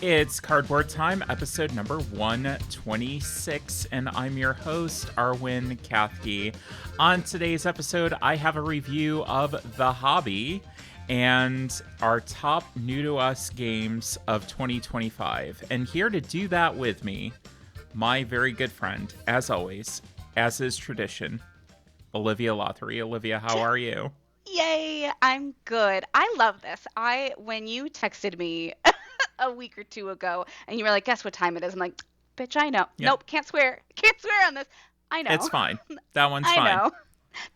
It's Cardboard Time, episode number 126, and I'm your host, Arwen Kathke. On today's episode, I have a review of The Hobby and our top new to us games of 2025. And here to do that with me, my very good friend, as always, as is tradition, Olivia Lothary. Olivia, how are you? Yay, I'm good. I love this. When you texted me a week or two ago and you were like, guess what time it is? I'm like, bitch, I know. Yep, Nope, can't swear. Can't swear on this. I it's know. fine. That one's I fine. know.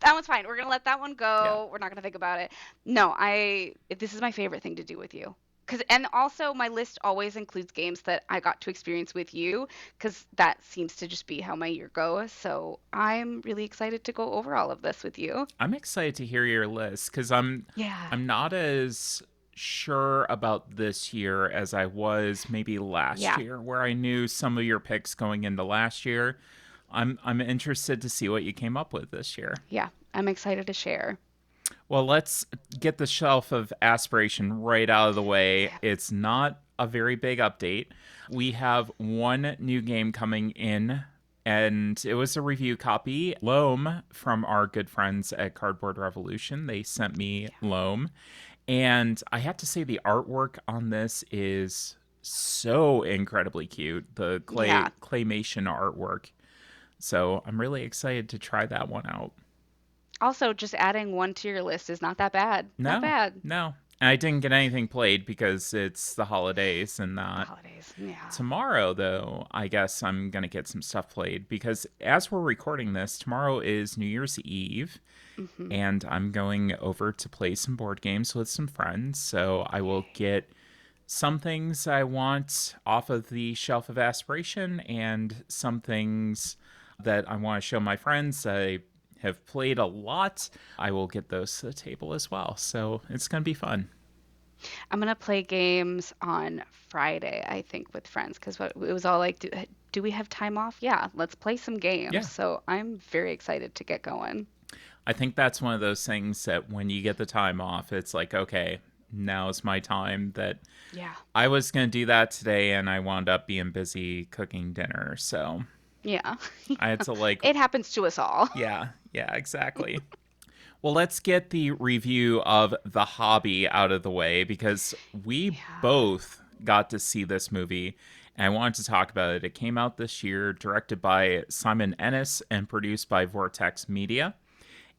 That one's fine. We're gonna let that one Yeah. go. We're not gonna think about it. No, this is my favorite thing to do with you. And also my list always includes games that I got to experience with you, because that seems to just be how my year goes. So I'm really excited to go over all of this with you. I'm excited to hear your list because I'm Yeah. I'm not as sure about this year as I was maybe last Yeah. year, where I knew some of your picks going into last year. I'm interested to see what you came up with this year. Yeah. I'm excited to share. Well, let's get the shelf of aspiration right out of the way. Yeah. It's not a very big update. We have one new game coming in, and it was a review copy. Loam from our good friends at Cardboard Revolution. They sent me Loam. And I have to say, the artwork on this is so incredibly cute. The Yeah. claymation artwork. So I'm really excited to try that one out. Also, just adding one to your list is not that bad. Not No, bad. no. And I didn't get anything played because it's the holidays and The not. holidays. Yeah. Tomorrow, though, I guess I'm going to get some stuff played because as we're recording this, tomorrow is New Year's Eve Hmm. and I'm going over to play some board games with some friends. So I will get some things I want off of the shelf of aspiration and some things that I want to show my friends. I have played a lot. I will get those to the table as well. So it's going to be fun. I'm gonna play games on Friday, I think, with friends, because it was all like, do we have time off? Yeah, let's play some games. Yeah. So I'm very excited to get going. I think that's one of those things that when you get the time off, it's like, okay, now's my time. That Yeah. I was going to do that today and I wound up being busy cooking dinner. So Yeah. I had to, like, It happens to us all. yeah, exactly. Well, let's get the review of The Hobby out of the way because we Yeah. both got to see this movie and I wanted to talk about it. It came out this year, directed by Simon Ennis and produced by Vortex Media.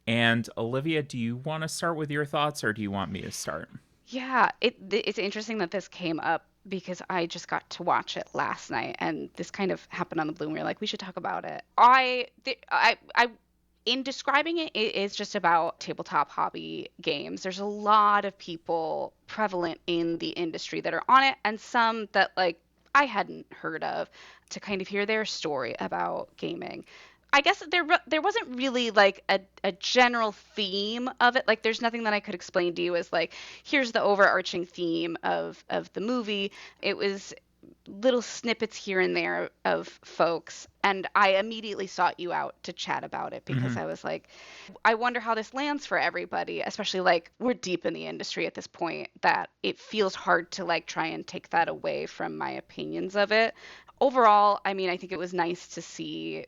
And Olivia, do you want to start with your thoughts or do you want me to start? Yeah, it's interesting that this came up because I just got to watch it last night, and this kind of happened on the blue. And we were like, we should talk about it. In describing it, it is just about tabletop hobby games. There's a lot of people prevalent in the industry that are on it, and some that I hadn't heard of, to kind of hear their story about gaming. I guess there wasn't really like a general theme of it. Like there's nothing that I could explain to you as like, here's the overarching theme of the movie. It was little snippets here and there of folks, and I immediately sought you out to chat about it because Mm-hmm. I was like, I wonder how this lands for everybody, especially like we're deep in the industry at this point, that it feels hard to like try and take that away from my opinions of it. Overall, I mean, I think it was nice to see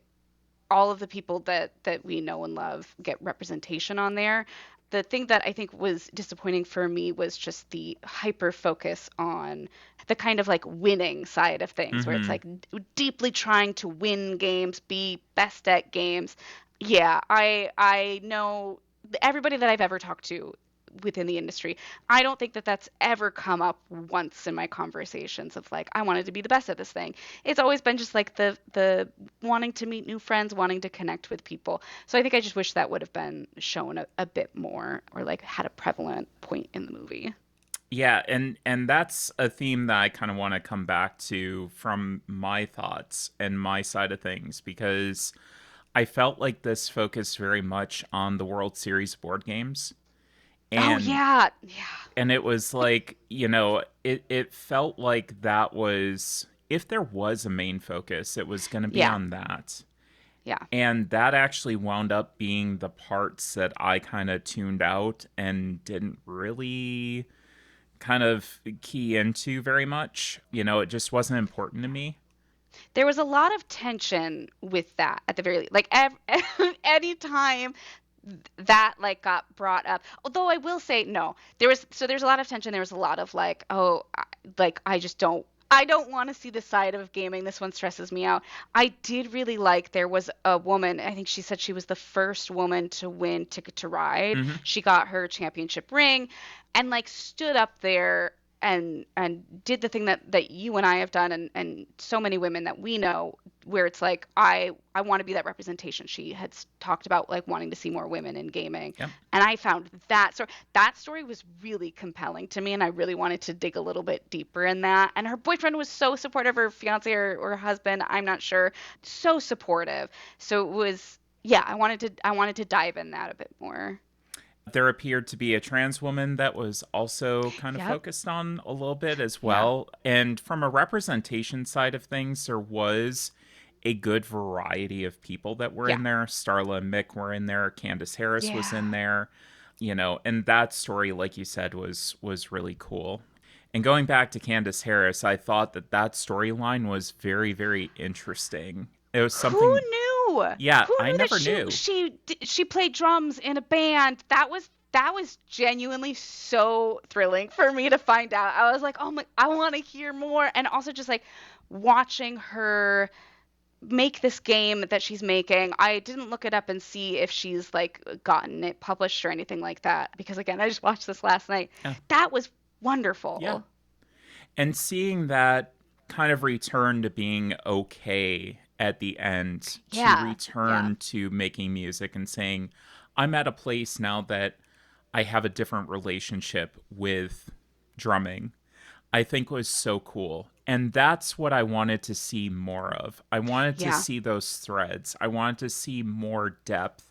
all of the people that we know and love get representation on there. The thing that I think was disappointing for me was just the hyper focus on the kind of like winning side of things, where it's Mm-hmm. like deeply trying to win games, be best at games. Yeah, I know everybody that I've ever talked to within the industry. I don't think that that's ever come up once in my conversations of like, I wanted to be the best at this thing. It's always been just like the wanting to meet new friends, wanting to connect with people. So I think I just wish that would have been shown a bit more, or like had a prevalent point in the movie. Yeah, and that's a theme that I kind of want to come back to from my thoughts and my side of things because I felt like this focused very much on the World Series board games. Oh And yeah, yeah, and it was like, it felt like that was if there was a main focus, it was going to be yeah, on that. yeah. And that actually wound up being the parts that I kind of tuned out and didn't really kind of key into very much. It just wasn't important to me. There was a lot of tension with that at the very least. Like anytime that like got brought up. Although I will say no. There's a lot of tension. There was a lot of like, oh, like I don't want to see the side of gaming. This one stresses me out. I did really like there was a woman, I think she said she was the first woman to win Ticket to Ride. Hmm. She got her championship ring and like stood up there and did the thing that you and I have done and so many women that we know where it's like I want to be that representation. She had talked about like wanting to see more women in gaming. Yep. And I found that story was really compelling to me and I really wanted to dig a little bit deeper in that. And her boyfriend was so supportive, her fiance or husband, I'm not sure, so supportive. So it was yeah, I wanted to dive in that a bit more. There appeared to be a trans woman that was also kind of Yep. focused on a little bit as Yeah. well. And from a representation side of things, there was a good variety of people that were Yeah. in there. Starla and Mick were in there. Candace Harris was in Yeah. there. And that story, like you said, was really cool. And going back to Candace Harris, I thought that storyline was very, very interesting. It was Who something, knew? yeah, Who I knew that never she knew. she she played drums in a band? That was genuinely so thrilling for me to find out. I was like, "Oh my, I want to hear more." And also just like watching her make this game that she's making. I didn't look it up and see if she's like gotten it published or anything like that because again, I just watched this last night. Yeah. That was Yeah. wonderful. And seeing that kind of return to being okay at the end, to Yeah. Yeah. return to making music and saying, I'm at a place now that I have a different relationship with drumming, I think was so cool. And that's what I wanted to see more of. I wanted to Yeah. see those threads. I wanted to see more depth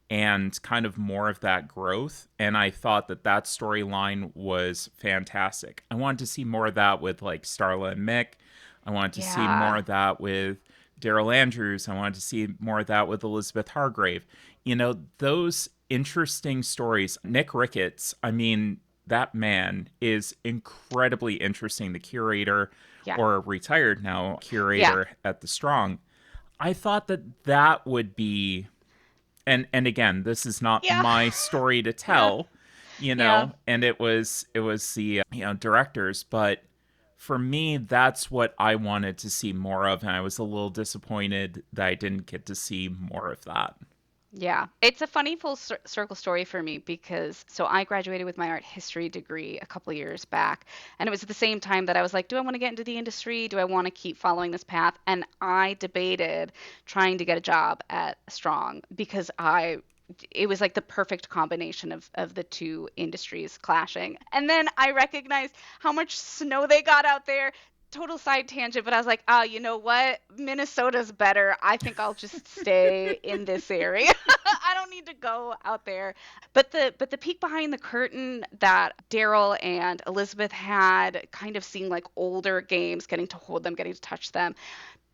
and kind of more of that growth. And I thought that storyline was fantastic. I wanted to see more of that with like Starla and Mick. I wanted to see more Yeah. of that with Daryl Andrews. I wanted to see more of that with Elizabeth Hargrave. Those interesting stories. Nick Ricketts, I mean, that man is incredibly interesting. The curator, Yeah. or retired now Yeah. curator at the Strong. I thought that would be, and again, this is not Yeah. my story to Yeah. tell, Yeah. and it was the directors, but for me that's what I wanted to see more of, and I was a little disappointed that I didn't get to see more of that. Yeah, it's a funny full circle story for me because so I graduated with my art history degree a couple of years back, and it was at the same time that I was like, do I want to get into the industry? Do I want to keep following this path? And I debated trying to get a job at Strong because it was like the perfect combination of the two industries clashing. And then I recognized how much snow they got out there. Total side tangent, but I was like, oh, you know what? Minnesota's better. I think I'll just stay in this area. I don't need to go out there. But the peek behind the curtain that Daryl and Elizabeth had, kind of seeing like older games, getting to hold them, getting to touch them,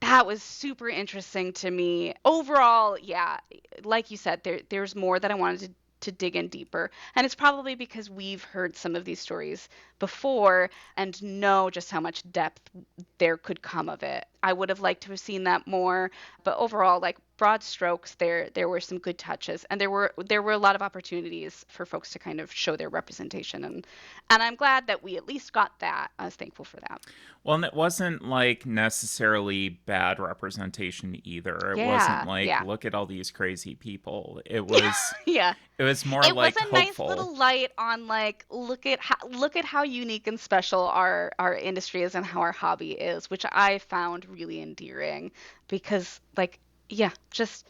that was super interesting to me. Overall, yeah, like you said, there's more that I wanted to dig in deeper. And it's probably because we've heard some of these stories before and know just how much depth there could come of it. I would have liked to have seen that more, but overall, like broad strokes, there were some good touches, and there were a lot of opportunities for folks to kind of show their representation, and I'm glad that we at least got that. I was thankful for that. Well, and it wasn't like necessarily bad representation either. It wasn't Yeah, like, yeah. look at all these crazy people. it Yeah, was yeah. it was more It was like a nice hopeful. little light on like look at how unique and special our industry is and how our hobby is, which I found really endearing because like yeah, just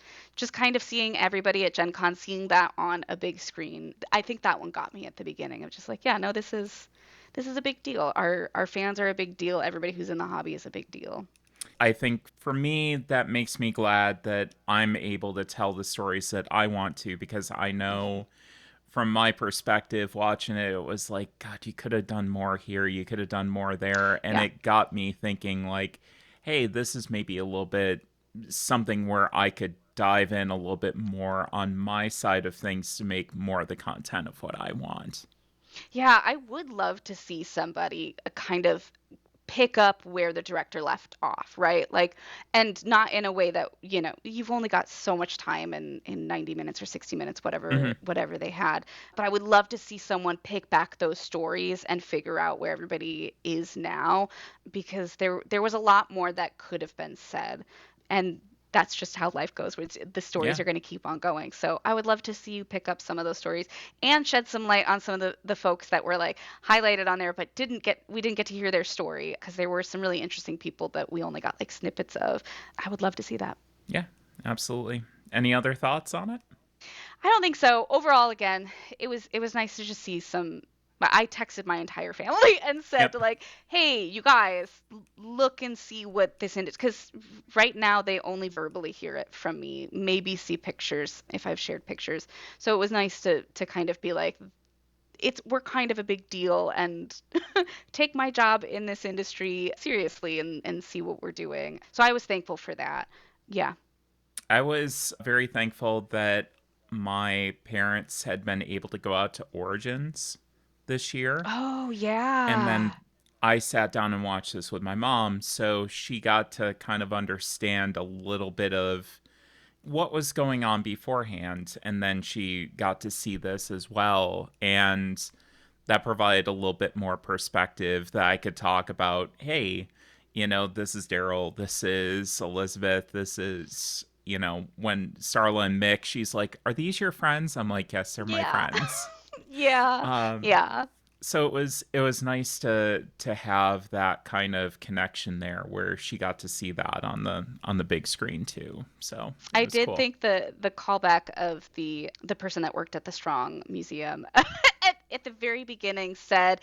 kind of seeing everybody at Gen Con, seeing that on a big screen. I think that one got me at the beginning of just like, yeah, no, this is a big deal. Our fans are a big deal. Everybody who's in the hobby is a big deal. I think for me, that makes me glad that I'm able to tell the stories that I want to, because I know from my perspective watching it, it was like, God, you could have done more here. You could have done more there. And Yeah. it got me thinking, like, hey, this is maybe a little bit something where I could dive in a little bit more on my side of things to make more of the content of what I want. Yeah, I would love to see somebody kind of pick up where the director left off, right? Like, and not in a way that, you've only got so much time in 90 minutes or 60 minutes, Hmm. whatever they had. But I would love to see someone pick back those stories and figure out where everybody is now, because there was a lot more that could have been said. And that's just how life goes, where the stories Yeah. are going to keep on going. So I would love to see you pick up some of those stories and shed some light on some of the folks that were like highlighted on there, but we didn't get to hear their story, because there were some really interesting people that we only got like snippets of. I would love to see that. Yeah, absolutely. Any other thoughts on it? I don't think so. Overall, again, it was nice to just see some. I texted my entire family and said Yep. like, "Hey, you guys, look and see what this is," because right now they only verbally hear it from me. Maybe see pictures if I've shared pictures. So it was nice to kind of be like, we're kind of a big deal, and take my job in this industry seriously, and see what we're doing. So I was thankful for that. Yeah. I was very thankful that my parents had been able to go out to Origins this year. Oh, And yeah. then I sat down and watched this with my mom. So she got to kind of understand a little bit of what was going on beforehand. And then she got to see this as well. And that provided a little bit more perspective that I could talk about. Hey, this is Daryl, this is Elizabeth, this is, when Starla and Mick, she's like, "Are these your friends?" I'm like, "Yes, they're my Yeah. friends." Yeah. Um, Yeah. so it was nice to have that kind of connection there where she got to see that on the big screen too. So it I was did cool. think the callback of the person that worked at the Strong Museum at the very beginning said,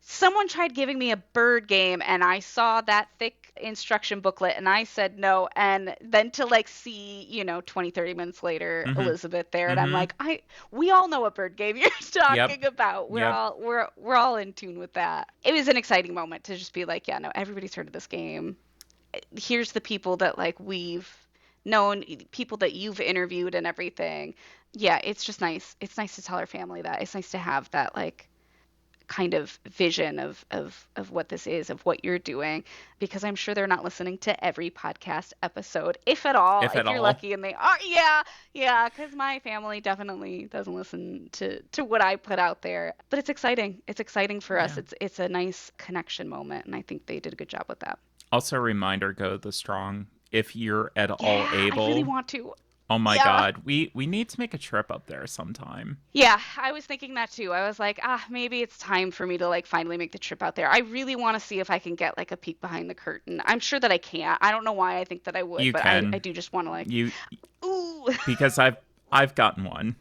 someone tried giving me a bird game, and I saw that thick instruction booklet, and I said no. And then to like see, 20, 30 minutes later, Mhm. Elizabeth there, and I'm Mhm. like, we all know what bird game you're Yep. talking about. We're Yep. all we're all in tune with that. It was an exciting moment to just be like, yeah, no, everybody's heard of this game. Here's the people that like we've known, people that you've interviewed and everything. Yeah, it's just nice. It's nice to tell our family that. It's nice to have that like kind of vision of what this is, of what you're doing, because I'm sure they're not listening to every podcast episode, if at all. If at If you're all. lucky and they are, yeah, yeah, because my family definitely doesn't listen to what I put out there. But it's exciting. It's exciting for us. Yeah. It's a nice connection moment, and I think they did a good job with that. Also, a reminder: go the strong if you're at all Yeah, I really able. want to. Oh my Yeah. God, we need to make a trip up there sometime. Yeah, I was thinking that too. I was like, maybe it's time for me to like finally make the trip out there. I really want to see if I can get like a peek behind the curtain. I'm sure that I can't. I don't know why I think that I would, You but I can do just want to like, you ooh. because I've gotten one.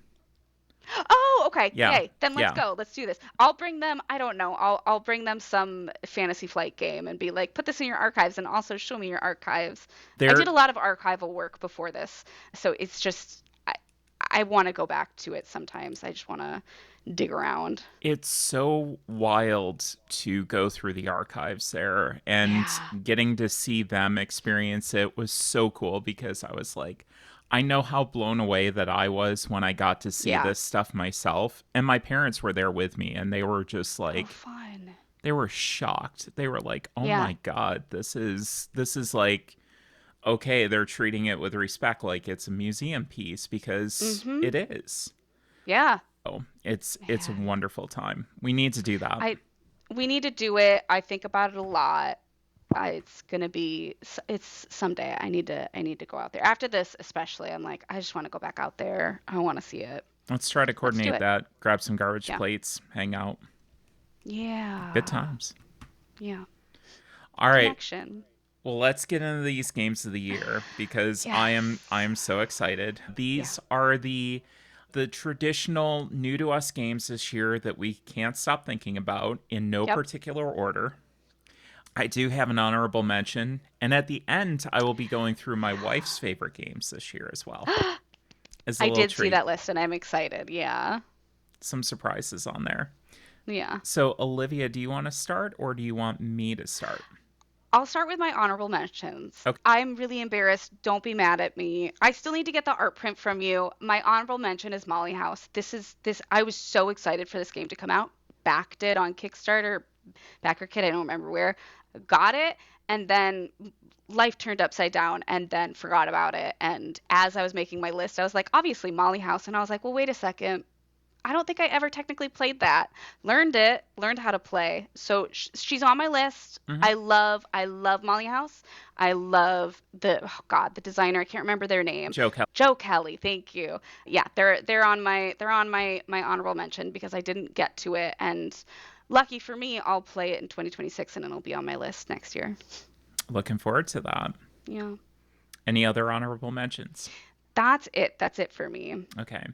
Oh, okay. Yeah. Yay. Then let's Yeah. go. Let's do this. I'll bring them, I don't know. I'll bring them some Fantasy Flight game and be like, put this in your archives, and also show me your archives. I did There a lot of archival work before this, so it's just I want to go back to it sometimes. I just want to dig around. it's so wild to go through the archives there, and Yeah. getting to see them experience it was so cool because I was like, I know how blown away that I was when I got to see Yeah. this stuff myself, and my parents were there with me, and they were just Oh, like, fun. they were shocked. They were like, "Oh Yeah. my God, this is like, okay, they're treating it with respect, like it's a museum piece because Mm-hmm. it is." Yeah. Oh, it's a Man. wonderful time. We need to do that. I We need to do it. I think about it a lot. It's gonna be it's someday. I need to go out there. After this, especially, I'm like, I just want to go back out there. I want to see it. Let's try to Let's do coordinate it. that. Grab some garbage Yeah. plates, hang out. Good Yeah. times. Yeah. All right. Connection. Well, let's get into these games of the year because I am Yes. so excited. Yeah. These are the traditional new to us games this year that we can't stop thinking about in no Yep. particular order. I do have an honorable mention, and at the end, I will be going through my wife's favorite games this year as well as a I little did see treat. that list and I'm excited. Yeah. Some surprises on there. Yeah. So, Olivia, do you want to start or do you want me to start? I'll start with my honorable mentions. Okay. I'm really embarrassed. Don't be mad at me. I still need to get the art print from you. My honorable mention is Molly House. This I was so excited for this game to come out. backed it on Kickstarter, Backer Kid, I don't remember where, got it, and then life turned upside down and then forgot about it. And as I was making my list, I was like, obviously Molly House. And I was like, well, wait a second. I don't think I ever technically played that. Learned it, learned how to play. So she's on my list. Hmm. I love Molly House. I love oh God, the designer. I can't remember their name. Joe Kelly. Joe Kelly. Thank you. Yeah, they're on my honorable mention because I didn't get to it, and lucky for me, I'll play it in 2026 and it'll be on my list next year. Looking forward to that. Yeah, Any other honorable mentions? that's it. That's it for me. Okay.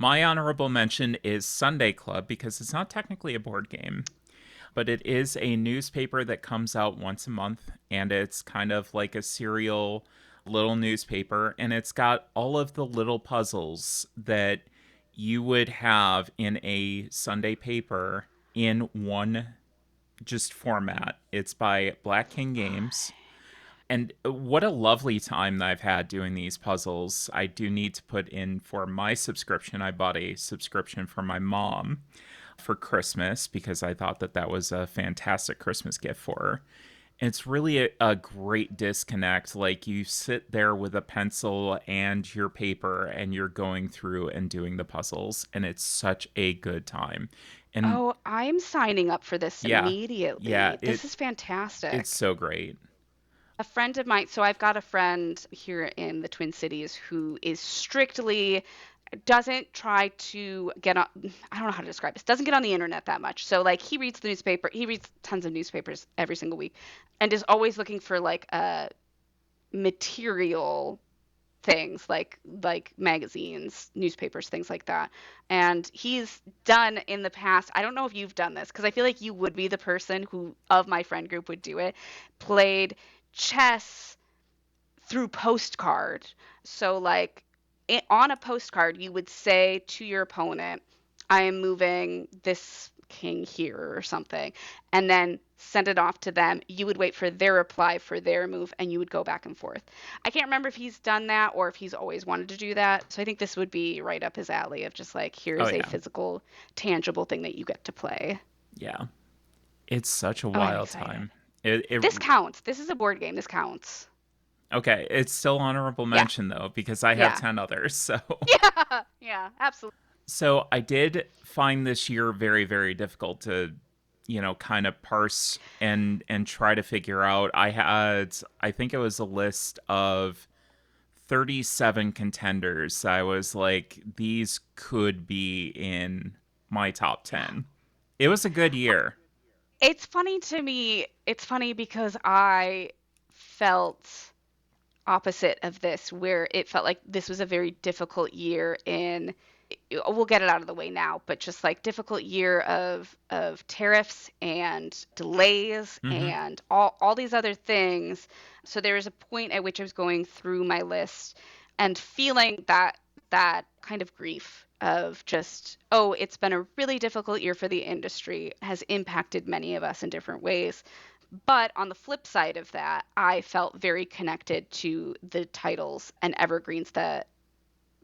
My honorable mention is Sunday Club because it's not technically a board game, but it is a newspaper that comes out once a month, and it's kind of like a serial little newspaper, and it's got all of the little puzzles that you would have in a Sunday paper in one just format. It's by Black King Games. And what a lovely time that I've had doing these puzzles. I do need to put in for my subscription. I bought a subscription for my mom for Christmas because I thought that that was a fantastic Christmas gift for her. It's really a great disconnect. Like you sit there with a pencil and your paper and you're going through and doing the puzzles, and it's such a good time. And Oh, I'm signing up for this yeah, yeah, immediately. This is it's fantastic. so great. A friend of mine, so I've got a friend here in the Twin Cities who is strictly doesn't try to get on, I don't know how to describe this, doesn't get on the internet that much. So like he reads the newspaper, he reads tons of newspapers every single week and is always looking for like material things like magazines, newspapers, things like that. And he's done in the past, I don't know if you've done this because I feel like you would be the person who of my friend group would do it, played chess through postcard. So like on a postcard, you would say to your opponent, I am moving this king here or something, and then send it off to them. You would wait for their reply for their move, and you would go back and forth. I can't remember if he's done that or if he's always wanted to do that. So I think this would be right up his alley of just like, here Oh is a yeah. physical, tangible thing that you get to play. Yeah. It's such a Oh, I'm wild excited. time. It This counts. This is a board game. This counts. Okay, it's still honorable Yeah. mention though because I have Yeah. 10 others. So Yeah. Yeah. Absolutely. so I did find this year very very difficult to kind of parse and try to figure out. I think it was a list of 37 contenders. I was like these could be in my top 10. It was a good year. It's funny to me. It's funny because I felt opposite of this, where it felt like this was a very difficult year in, we'll get it out of the way now, but just like difficult year of tariffs and delays Mhm. and all these other things. So there was a point at which I was going through my list and feeling that kind of grief of just, oh, it's been a really difficult year for the industry, has impacted many of us in different ways. But on the flip side of that, I felt very connected to the titles and evergreens that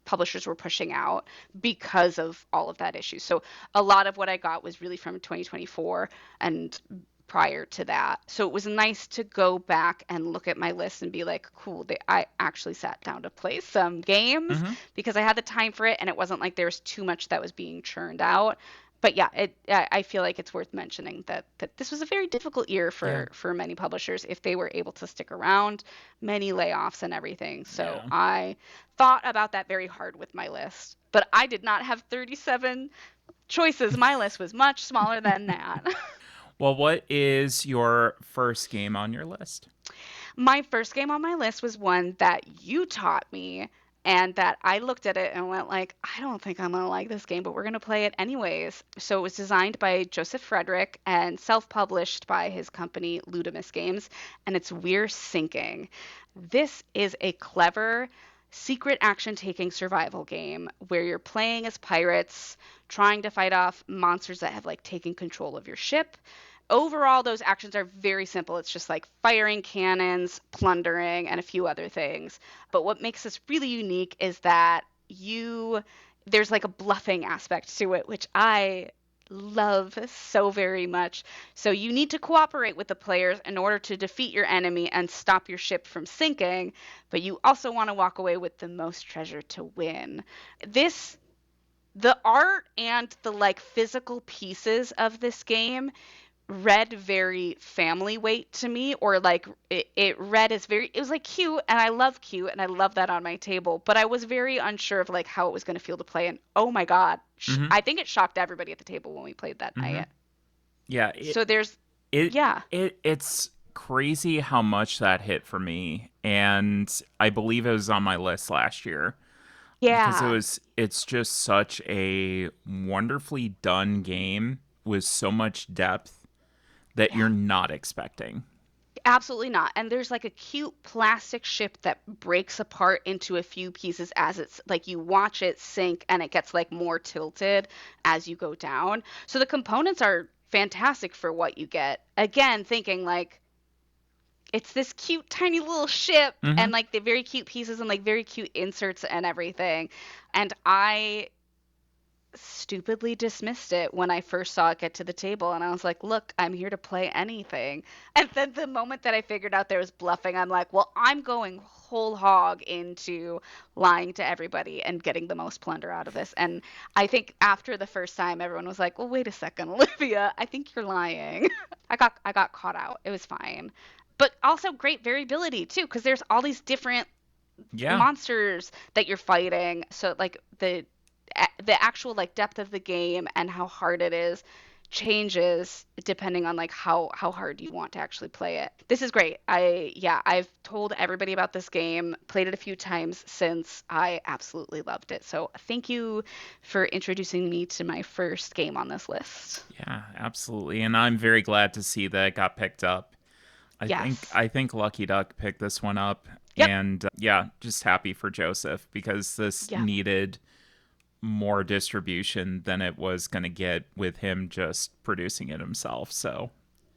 publishers were pushing out because of all of that issue. So a lot of what I got was really from 2024 and prior to that. So it was nice to go back and look at my list and be like, cool, I actually sat down to play some games Mhm. because I had the time for it and it wasn't like there was too much that was being churned out. But yeah, I feel like it's worth mentioning that this was a very difficult year Yeah. for many publishers if they were able to stick around, many layoffs and everything. So Yeah. I thought about that very hard with my list. But I did not have 37 choices. My list was much smaller than that. Well, what is your first game on your list? My first game on my list was one that you taught me and that I looked at it and went like, I don't think I'm going to like this game, but we're going to play it anyways. So it was designed by Joseph Frederick and self-published by his company Ludomus Games, and it's We're Sinking. This is a clever secret action taking survival game where you're playing as pirates trying to fight off monsters that have like taken control of your ship. Overall, those actions are very simple. It's just like firing cannons, plundering, and a few other things. But what makes this really unique is that there's like a bluffing aspect to it, which I love so very much. So you need to cooperate with the players in order to defeat your enemy and stop your ship from sinking, but you also want to walk away with the most treasure to win. This the art and the like physical pieces of this game read very family weight to me, or like it read as very, it was like cute, and I love cute and I love that on my table, but I was very unsure of like how it was going to feel to play, and oh my god, Mm-hmm. I think it shocked everybody at the table when we played that Mm-hmm. night. Yeah, So there's, it yeah, it's crazy how much that hit for me, and I believe it was on my list last year because yeah, it's just such a wonderfully done game with so much depth that yeah, you're not expecting. absolutely not. And there's like a cute plastic ship that breaks apart into a few pieces as it's like you watch it sink, and it gets like more tilted as you go down. So the components are fantastic for what you get. Again, thinking like it's this cute tiny little ship, Mm-hmm. and like the very cute pieces and like very cute inserts and everything. And I stupidly dismissed it when I first saw it get to the table, and I was like, "Look, I'm here to play anything." And then the moment that I figured out there was bluffing, I'm like, "Well, I'm going whole hog into lying to everybody and getting the most plunder out of this." And I think after the first time, everyone was like, "Well, wait a second, Olivia, I think you're lying." I got caught out. It was fine. But also great variability too, because there's all these different Yeah. monsters that you're fighting. So like the actual like depth of the game and how hard it is changes depending on like how hard you want to actually play it. This is great. I've told everybody about this game, played it a few times since. I absolutely loved it. So thank you for introducing me to my first game on this list. Yeah, absolutely. And I'm very glad to see that it got picked up. Yes. I think Lucky Duck picked this one up, Yep. and yeah, just happy for Joseph because this Yeah. needed more distribution than it was going to get with him just producing it himself. So,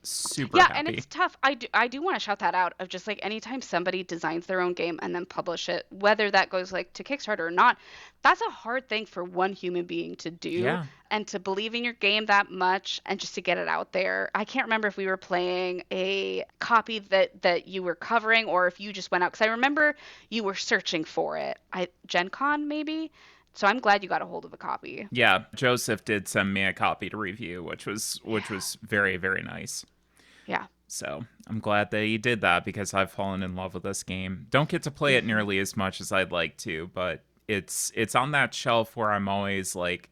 super Yeah, and happy. it's tough. I do want to shout that out of just like anytime somebody designs their own game and then publish it, whether that goes like to Kickstarter or not, that's a hard thing for one human being to do, Yeah. and to believe in your game that much and just to get it out there. I can't remember if we were playing a copy that you were covering or if you just went out, because I remember you were searching for it. Gen Con maybe. So I'm glad you got a hold of the copy. Yeah, Joseph did send me a copy to review, which Yeah. was very very nice. Yeah. So I'm glad that he did that because I've fallen in love with this game. Don't get to play it Hmm. nearly as much as I'd like to, but it's on that shelf where I'm always like,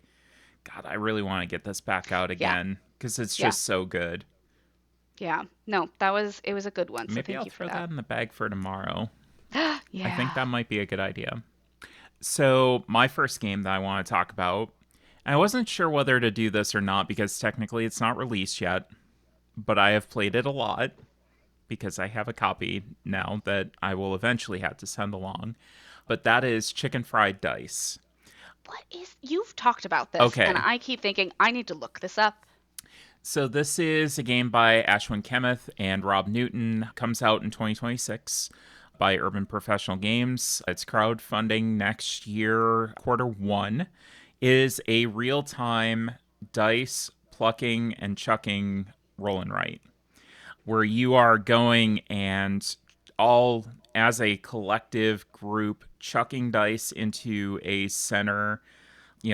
God, I really want to get this back out Yeah. again because it's Yeah. just so good. Yeah. No, it was a good one. So Maybe thank I'll you for throw that. that in the bag for tomorrow. I think Yeah. that might be a good idea. So, my first game that I want to talk about, I wasn't sure whether to do this or not because technically it's not released yet, but I have played it a lot because I have a copy now that I will eventually have to send along. But that is Chicken Fried Dice. You've talked about this, and Okay, I keep thinking I need to look this up. so this is a game by Ashwin Kemeth and Rob Newton. Comes out in 2026 by Urban Professional Games. It's crowdfunding next year, quarter one. It is a real time dice plucking and chucking roll and write, where you are going and all as a collective group chucking dice into a center,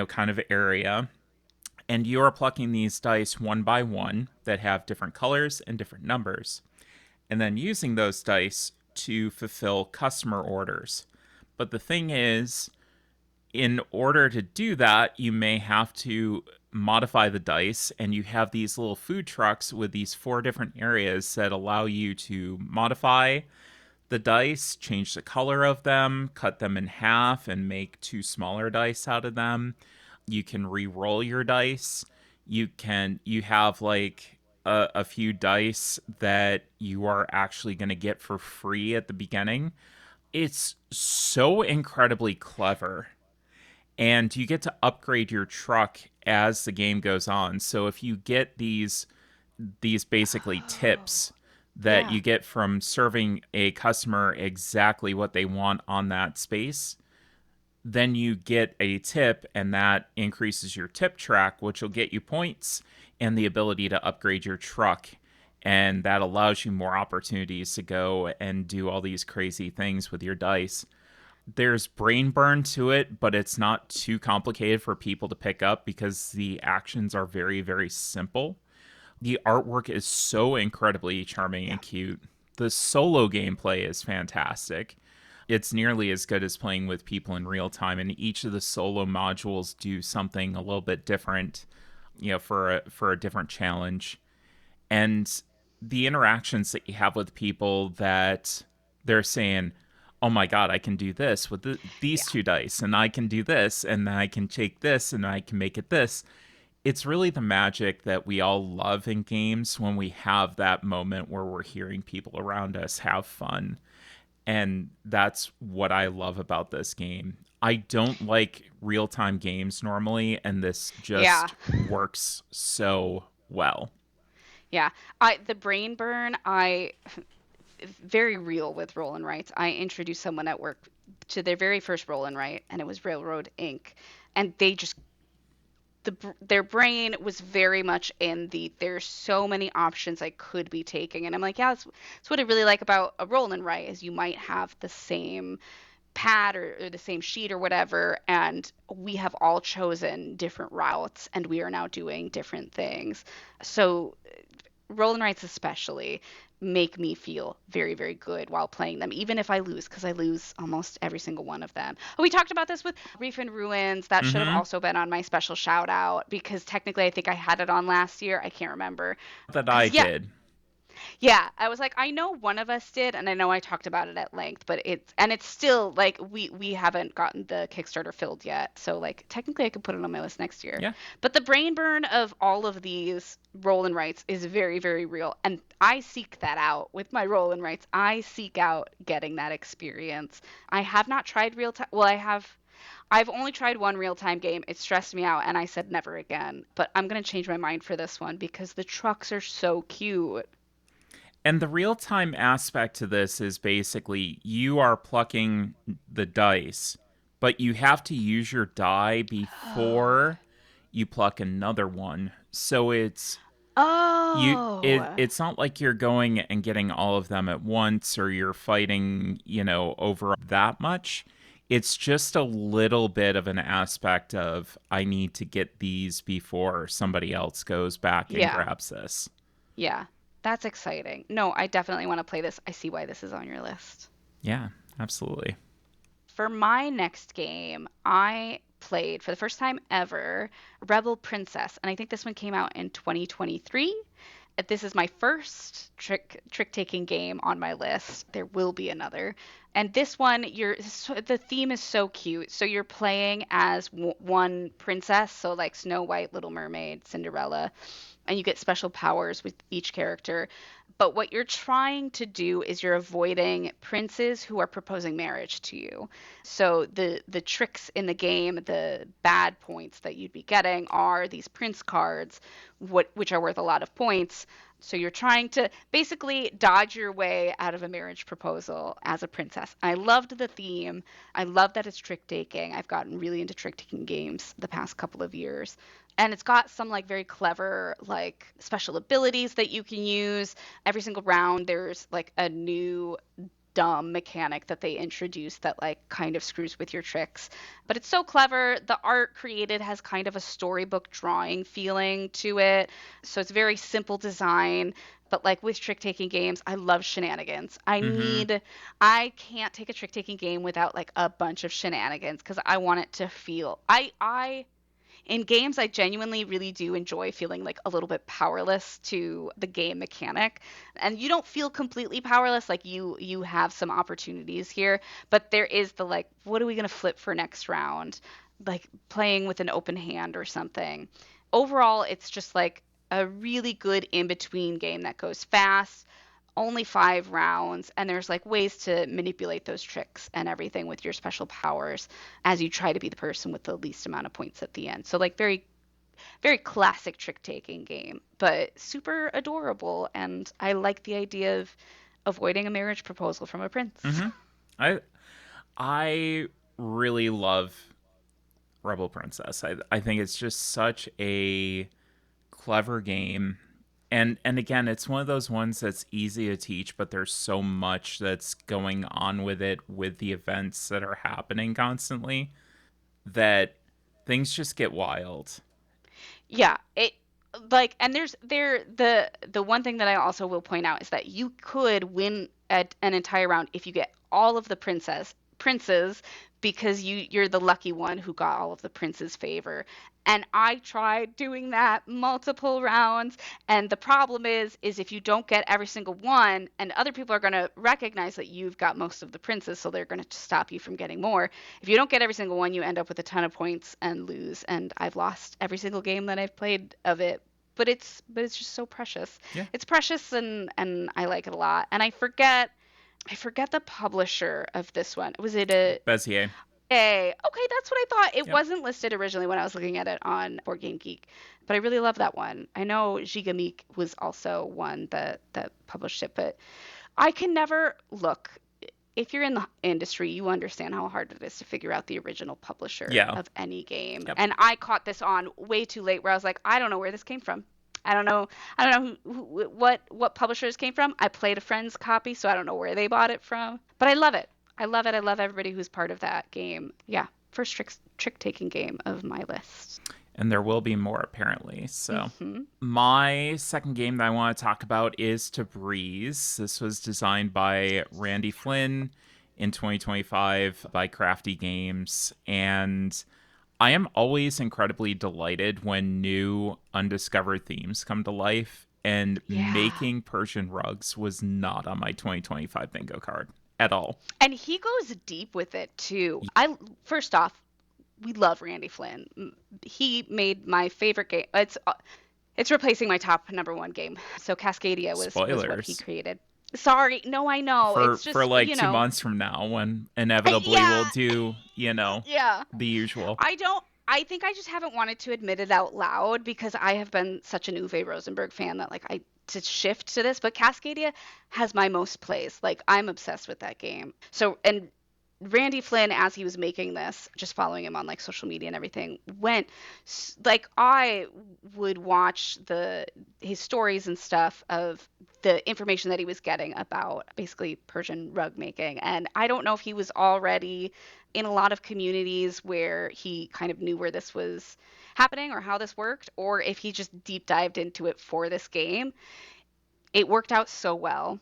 kind of area, and you are plucking these dice one by one that have different colors and different numbers, and then using those dice to fulfill customer orders. But the thing is, in order to do that, you may have to modify the dice, and you have these little food trucks with these four different areas that allow you to modify the dice, change the color of them, cut them in half, and make two smaller dice out of them. You can re-roll your dice. You have like a few dice that you are actually going to get for free at the beginning. It's so incredibly clever, and you get to upgrade your truck as the game goes on. So if you get these basically Oh, tips that yeah. you get from serving a customer exactly what they want on that space, then you get a tip, and that increases your tip track, which will get you points and the ability to upgrade your truck. And that allows you more opportunities to go and do all these crazy things with your dice. There's brain burn to it, but it's not too complicated for people to pick up because the actions are very, very simple. The artwork is so incredibly charming Yeah. and cute. The solo gameplay is fantastic. It's nearly as good as playing with people in real time, and each of the solo modules do something a little bit different, for a different challenge. And the interactions that you have with people that they're saying, "Oh my god, I can do this with these Yeah. two dice, and I can do this, and I can take this, and I can make it this." It's really the magic that we all love in games when we have that moment where we're hearing people around us have fun. And that's what I love about this game. I don't like real time games normally, and this Yeah. just works so well. Yeah. The brain burn, I very real with roll and writes. I introduced someone at work to their very first roll and write, and it was Railroad Inc. And they just their brain was very much in there's so many options I could be taking, and I'm like, yeah, that's what I really like about a roll and write is you might have the same pad or the same sheet or whatever, and we have all chosen different routes and we are now doing different things. So roll and writes especially make me feel very, very good while playing them, even if I lose, because I lose almost every single one of them. Oh, we talked about this with Reef and Ruins. That should have Mm-hmm. also been on my special shout out because technically I think I had it on last year. I can't remember. That I Because, yeah, did. yeah, I was like, I know one of us did, and I know I talked about it at length, but it's still like we haven't gotten the Kickstarter filled yet. So like technically I could put it on my list next year. Yeah. But the brain burn of all of these roll and writes is very, very real. And I seek that out with my roll and writes. I seek out getting that experience. I have not tried real time. Well, I've only tried one real time game. It stressed me out and I said never again. But I'm going to change my mind for this one because the trucks are so cute. And the real time aspect to this is basically you are plucking the dice, but you have to use your die Oh. before you pluck another one. So Oh. it's not like you're going and getting all of them at once, or you're fighting, over that much. It's just a little bit of an aspect of I need to get these before somebody else goes back and Yeah. grabs this. Yeah. That's exciting. No, I definitely want to play this. I see why this is on your list. Yeah, absolutely. For my next game, I played for the first time ever Rebel Princess, and I think this one came out in 2023. This is my first trick taking game on my list. There will be another. And this one, the theme is so cute. So you're playing as one princess, so like Snow White, Little Mermaid, Cinderella, and you get special powers with each character. But what you're trying to do is you're avoiding princes who are proposing marriage to you. So the tricks in the game, the bad points that you'd be getting are these prince cards, which are worth a lot of points. So you're trying to basically dodge your way out of a marriage proposal as a princess. I loved the theme. I love that it's trick taking. I've gotten really into trick taking games the past couple of years. And it's got some like very clever like special abilities that you can use. Every single round there's like a new dumb mechanic that they introduce that like kind of screws with your tricks. But it's so clever. The art created has kind of a storybook drawing feeling to it. So it's very simple design. But like with trick taking games, I love shenanigans. Mm-hmm. I can't take a trick taking game without like a bunch of shenanigans because I want it to feel. I in games I genuinely really do enjoy feeling like a little bit powerless to the game mechanic, and you don't feel completely powerless, like you have some opportunities here, but there is the like, what are we going to flip for next round, like playing with an open hand or something. Overall it's just like a really good in between game that goes fast, only 5 rounds, and there's like ways to manipulate those tricks and everything with your special powers as you try to be the person with the least amount of points at the end. So like very, very classic trick taking game, but super adorable, and I like the idea of avoiding a marriage proposal from a prince. Mm-hmm. I I really love Rebel Princess. I think it's just such a clever game. And again, it's one of those ones that's easy to teach, but there's so much that's going on with it, with the events that are happening constantly, that things just get wild. Yeah, it like and the one thing that I also will point out is that you could win at an entire round if you get all of the princes because you're the lucky one who got all of the prince's favor. And I tried doing that multiple rounds, and the problem is if you don't get every single one, and other people are going to recognize that you've got most of the princes, so they're going to stop you from getting more. If you don't get every single one, you end up with a ton of points and lose. And I've lost every single game that I've played of it. But it's just so precious. Yeah. It's precious, and I like it a lot. And I forget the publisher of this one. Was it a Bezier. Okay, that's what I thought. It Yep. wasn't listed originally when I was looking at it on Board Game Geek, but I really love that one. I know Gigameek was also one that published it, but I can never look. If you're in the industry, you understand how hard it is to figure out the original publisher Yeah. of any game. Yep. And I caught this on way too late where I was like, I don't know where this came from. I don't know. I don't know what publishers came from. I played a friend's copy, so I don't know where they bought it from. But I love it. I love it. I love everybody who's part of that game. Yeah, first trick taking game of my list. And there will be more apparently. So, Hmm. my second game that I want to talk about is To Breeze. This was designed by Randy Flynn in 2025 by Crafty Games. And I am always incredibly delighted when new undiscovered themes come to life. And Yeah. making Persian rugs was not on my 2025 bingo card at all. And he goes deep with it too. I first off, we love Randy Flynn. He made my favorite game. It's replacing my top number one game. So Cascadia was what he Spoilers. created. Sorry, no, I know. It's For just, like 2 months from now, when inevitably we'll yeah, do, yeah. the usual. I don't. I think I just haven't wanted to admit it out loud because I have been such an Uwe Rosenberg fan that like I to shift to this. But Cascadia has my most plays. Like I'm obsessed with that game. So and Randy Flynn, as he was making this, just following him on like social media and everything, went like I would watch the his stories and stuff of the information that he was getting about basically Persian rug making. And I don't know if he was already in a lot of communities where he kind of knew where this was happening or how this worked, or if he just deep dived into it for this game. It worked out so well.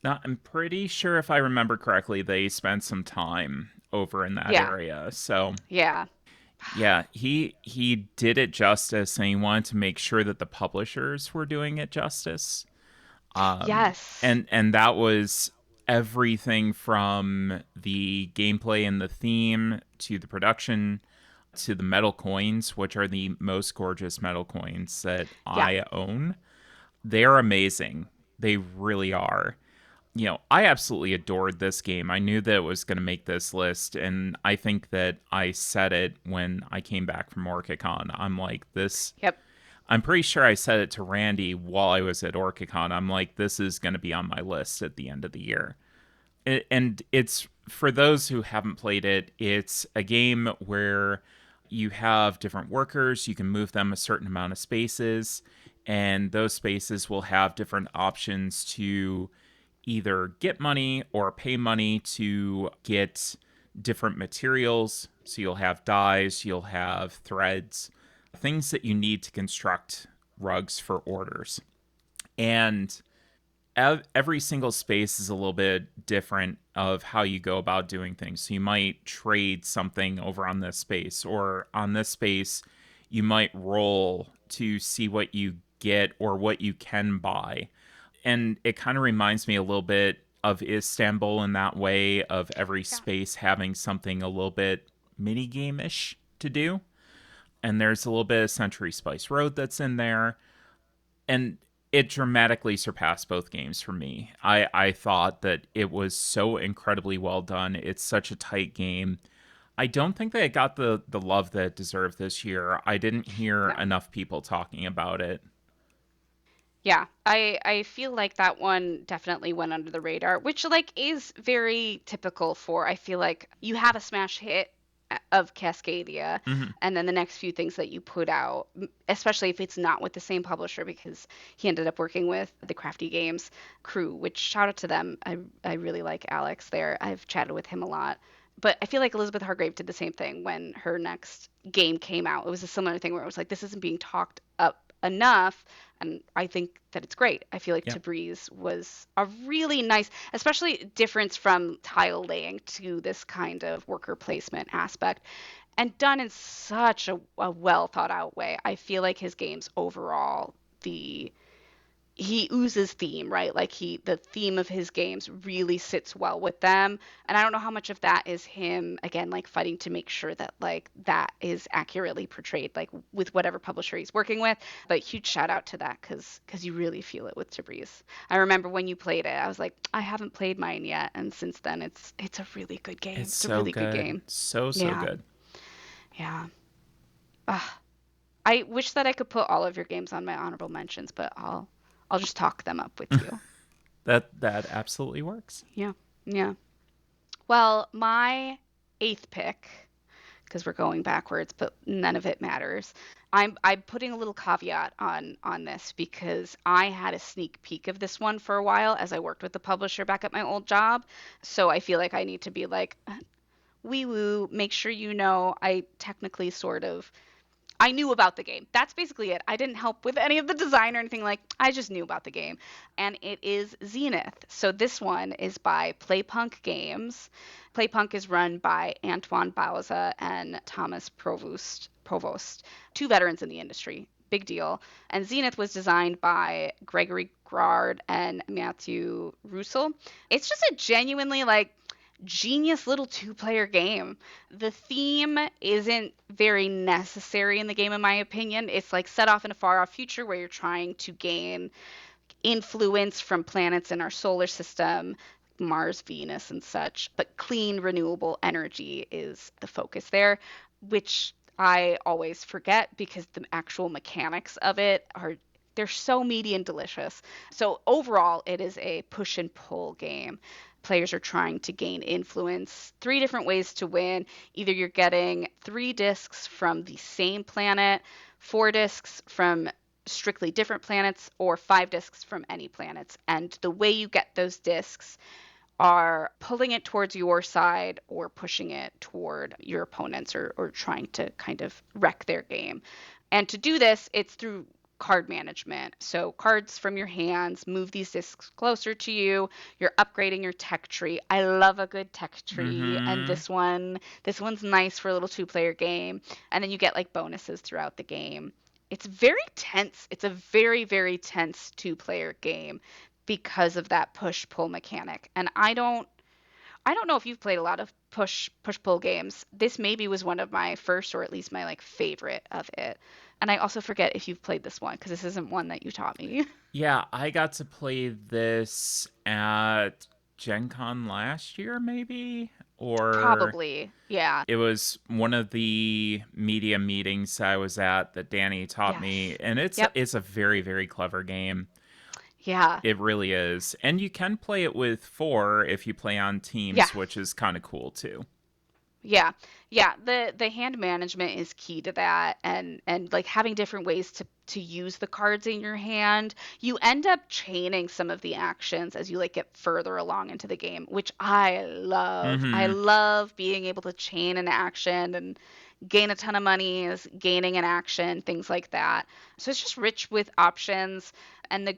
Now, I'm pretty sure if I remember correctly, they spent some time over in that Yeah, area. So yeah, yeah, he did it justice, and he wanted to make sure that the publishers were doing it justice. yes, And that was everything from the gameplay and the theme to the production to the metal coins, which are the most gorgeous metal coins that yeah, I own. They're amazing. They really are. I absolutely adored this game. I knew that it was going to make this list, and I think that I said it when I came back from OrcaCon. I'm like, this. yep. I'm pretty sure I said it to Randy while I was at OrcaCon. I'm like, this is going to be on my list at the end of the year. And it's for those who haven't played it, it's a game where you have different workers, you can move them a certain amount of spaces, and those spaces will have different options to either get money or pay money to get different materials. So you'll have dyes, you'll have threads, things that you need to construct rugs for orders. And every single space is a little bit different of how you go about doing things. So you might trade something over on this space, or on this space, you might roll to see what you get or what you can buy. And it kind of reminds me a little bit of Istanbul in that way, of every Yeah. space having something a little bit mini game ish to do. And there's a little bit of Century Spice Road that's in there. And it dramatically surpassed both games for me. I thought that it was so incredibly well done. It's such a tight game. I don't think that it got the love that it deserved this year. I didn't hear No. enough people talking about it. Yeah, I feel like that one definitely went under the radar, which like is very typical for I feel like you have a smash hit of Cascadia, Hmm. and then the next few things that you put out, especially if it's not with the same publisher, because he ended up working with the Crafty Games crew, which shout out to them. I really like Alex there. I've chatted with him a lot. But I feel like Elizabeth Hargrave did the same thing when her next game came out. It was a similar thing where it was like, this isn't being talked up enough, and I think that it's great. I feel like Yep. Tabriz was a really nice, especially difference from tile laying to this kind of worker placement aspect, and done in such a well thought out way. I feel like his games overall, the he oozes theme, right? Like the theme of his games really sits well with them. And I don't know how much of that is him again like fighting to make sure that like that is accurately portrayed like with whatever publisher he's working with. But huge shout out to that cuz you really feel it with Tabriz. I remember when you played it, I was like, I haven't played mine yet, and since then it's a really good game. It's It's a so really good good. game. So Yeah. good. Yeah. I wish that I could put all of your games on my honorable mentions, but I'll just talk them up with you. That absolutely works. Yeah. Yeah. Well, my eighth pick, because we're going backwards, but none of it matters. I'm putting a little caveat on this because I had a sneak peek of this one for a while as I worked with the publisher back at my old job. So I feel like I need to be like, wee woo, make sure you know I technically sort of I knew about the game. That's basically it. I didn't help with any of the design or anything like. I just knew about the game, and it is Zenith. So this one is by Playpunk Games. Playpunk is run by Antoine Bauza and Thomas Provost, two veterans in the industry. Big deal. And Zenith was designed by Gregory Grard and Matthew Russell. It's just a genuinely like genius little two-player game. The theme isn't very necessary in the game, in my opinion. It's like set off in a far off future where you're trying to gain influence from planets in our solar system, Mars, Venus, and such. But clean, renewable energy is the focus there, which I always forget because the actual mechanics of it are they're so meaty and delicious. So overall, it is a push and pull game. Players are trying to gain influence. Three different ways to win. Either you're getting 3 discs from the same planet, 4 discs from strictly different planets, or 5 discs from any planets. And the way you get those discs are pulling it towards your side or pushing it toward your opponents, or trying to kind of wreck their game. And to do this, it's through card management. So cards from your hands move these discs closer to you. You're upgrading your tech tree. I love a good tech tree, and Hmm. this one's nice for a little two-player game. And then you get like bonuses throughout the game. It's very tense. It's a very, very tense two-player game because of that push-pull mechanic. And I don't know if you've played a lot of push-pull games. This maybe was one of my first, or at least my like favorite of it. And I also forget if you've played this one because this isn't one that you taught me. Yeah, I got to play this at Gen Con last year, maybe? Or Probably. Yeah. it was one of the media meetings I was at that Danny taught me, Yes. and Yep. it's a very, very clever game. Yeah. It really is. And you can play it with four if you play on Yeah. teams, which is kind of cool too. Yeah. Yeah, the hand management is key to that, and like having different ways to use the cards in your hand. You end up chaining some of the actions as you like get further along into the game, which I love. I Hmm. love being able to chain an action and gain a ton of money is gaining an action, things like that. So it's just rich with options, and the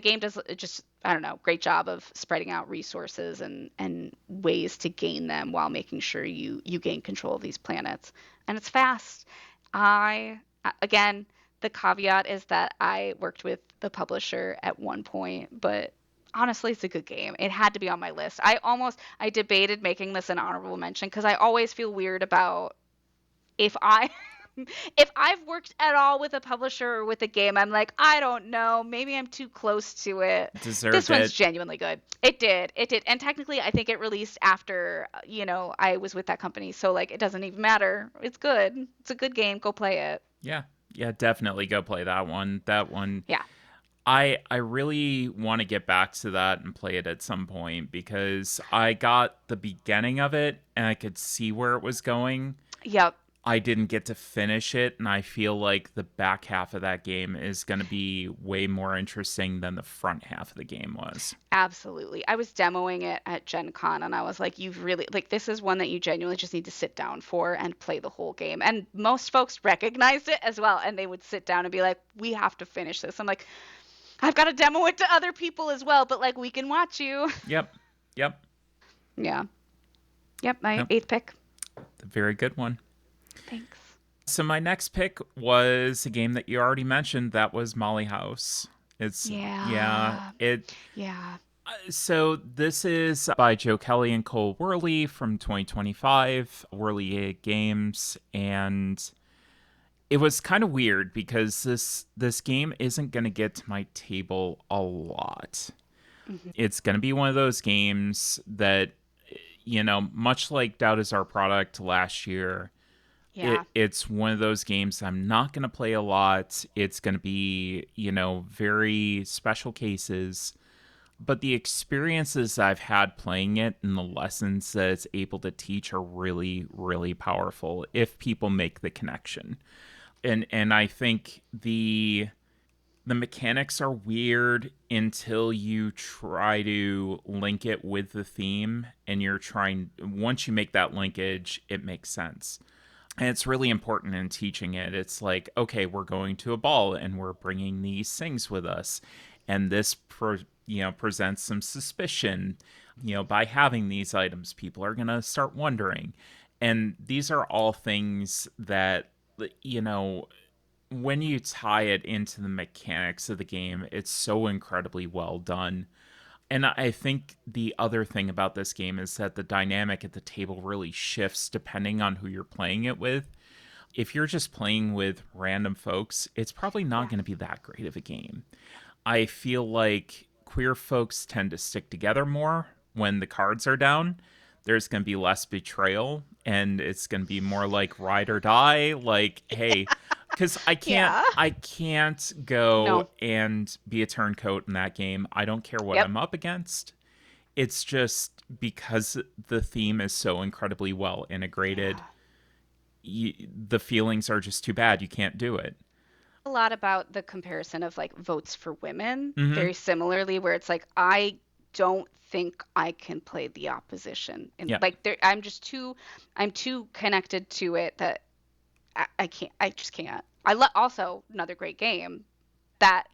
game does just I don't know, great job of spreading out resources and ways to gain them while making sure you gain control of these planets. And it's fast. I again, the caveat is that I worked with the publisher at one point, but honestly, it's a good game. It had to be on my list. I debated making this an honorable mention because I always feel weird about if I if I've worked at all with a publisher or with a game, I'm like, I don't know, maybe I'm too close to it. This Deserved one's it. genuinely good. It did. It did. And technically, I think it released after, I was with that company. So like it doesn't even matter. It's good. It's a good game. Go play it. Yeah. Yeah, definitely go play that one. That one Yeah. I really want to get back to that and play it at some point because I got the beginning of it and I could see where it was going. Yep. I didn't get to finish it, and I feel like the back half of that game is going to be way more interesting than the front half of the game was. Absolutely. I was demoing it at Gen Con and I was like, you've really, like, this is one that you genuinely just need to sit down for and play the whole game. And most folks recognized it as well. And they would sit down and be like, we have to finish this. I'm like, I've got to demo it to other people as well, but like, we can watch you. Yep. Yep. Yeah. Yep. My Yep. eighth pick. A very good one. Thanks. So my next pick was a game that you already mentioned. That was Molly House. It's yeah. Yeah. It Yeah. So this is by Joe Kelly and Cole Worley from 2025, Worley Games, and it was kind of weird because this game isn't going to get to my table a lot. Hmm. It's going to be one of those games that, much like Doubt is Our Product last year, Yeah. it's one of those games I'm not going to play a lot. It's going to be, very special cases. But the experiences I've had playing it and the lessons that it's able to teach are really, really powerful if people make the connection. And I think the mechanics are weird until you try to link it with the theme, and you're trying, once you make that linkage, it makes sense. And it's really important in teaching it. It's like, okay, we're going to a ball and we're bringing these things with us, and this presents some suspicion. By having these items, people are going to start wondering. And these are all things that, you know when you tie it into the mechanics of the game, it's so incredibly well done. And I think the other thing about this game is that the dynamic at the table really shifts depending on who you're playing it with. If you're just playing with random folks, it's probably not Yeah. going to be that great of a game. I feel like queer folks tend to stick together more when the cards are down. There's going to be less betrayal, and it's going to be more like ride or die. Like, hey, because Yeah. I can't go No. and be a turncoat in that game. I don't care what Yep. I'm up against. It's just because the theme is so incredibly well integrated. Yeah. The feelings are just too bad. You can't do it. A lot about the comparison of like votes for women, Mm-hmm. very similarly, where it's like, I don't think I can play the opposition. And Yeah. like there I'm too connected to it that I can't, I just can't. Also another great game that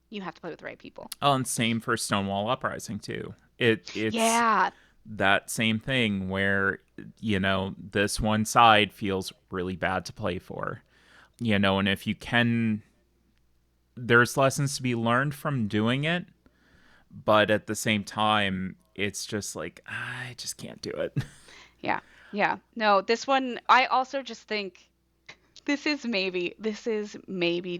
you have to play with the right people. Oh, and same for Stonewall Uprising too. It's Yeah. that same thing where this one side feels really bad to play for. And if you can, there's lessons to be learned from doing it, but at the same time, it's just like I just can't do it. Yeah. Yeah. No, this one I also just think this is maybe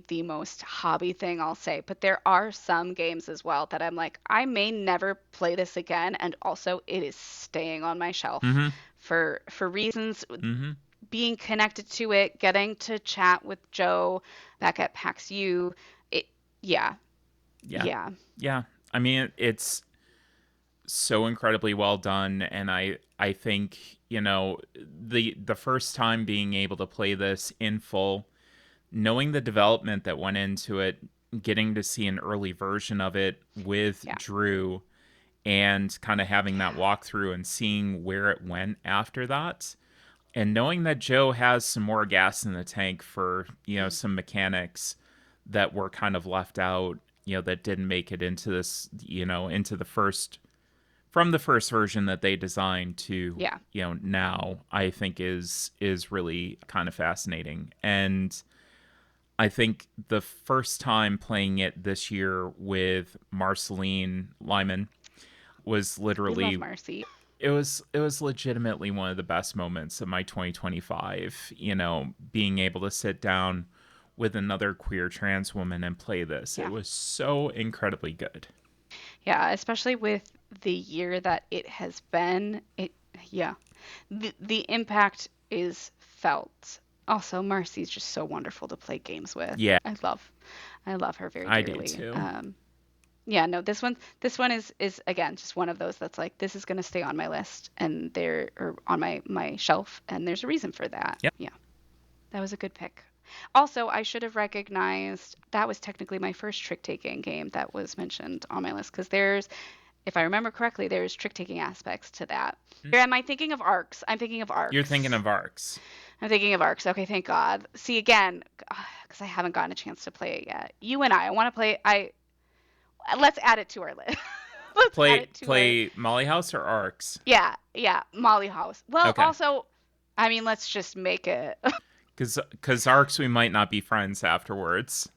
the most hobby thing I'll say, but there are some games as well that I'm like, I may never play this again, and also it is staying on my shelf Mm-hmm. for reasons, Mm-hmm. being connected to it, getting to chat with Joe back at PAX U. It yeah. Yeah. Yeah. Yeah. I mean, it's so incredibly well done, and I think the first time being able to play this in full, knowing the development that went into it, getting to see an early version of it with Yeah. Drew, and kind of having that Yeah. walkthrough and seeing where it went after that, and knowing that Joe has some more gas in the tank for some mechanics that were kind of left out, that didn't make it into this, into the first from the first version that they designed to Yeah. now, I think is really kind of fascinating. And I think the first time playing it this year with Marceline Lyman was We love literally, Marcy. it was legitimately one of the best moments of my 2025, being able to sit down with another queer trans woman and play this. It Yeah. was so incredibly good. Yeah, especially with the year that it has been. Yeah. The impact is felt. Also, Marcy's just so wonderful to play games with. Yeah, I love her very I do dearly. too. Yeah, no, this one is again just one of those that's like this is going to stay on my list and there or on my shelf and there's a reason for that. Yep. Yeah. That was a good pick. Also, I should have recognized that was technically my first trick-taking game that was mentioned on my list because there's, if I remember correctly, there's trick-taking aspects to that. Or am I thinking of arcs? I'm thinking of You're thinking arcs. of arcs. I'm thinking of arcs. Okay, thank God. See again, because I haven't gotten a chance to play it yet. You and I want to play. I Let's add it to our list. Let's add Play it to our. play Molly House or arcs? Yeah, yeah, Molly House. Well, Okay. also, I mean, let's just make it. Because arcs we might not be friends afterwards.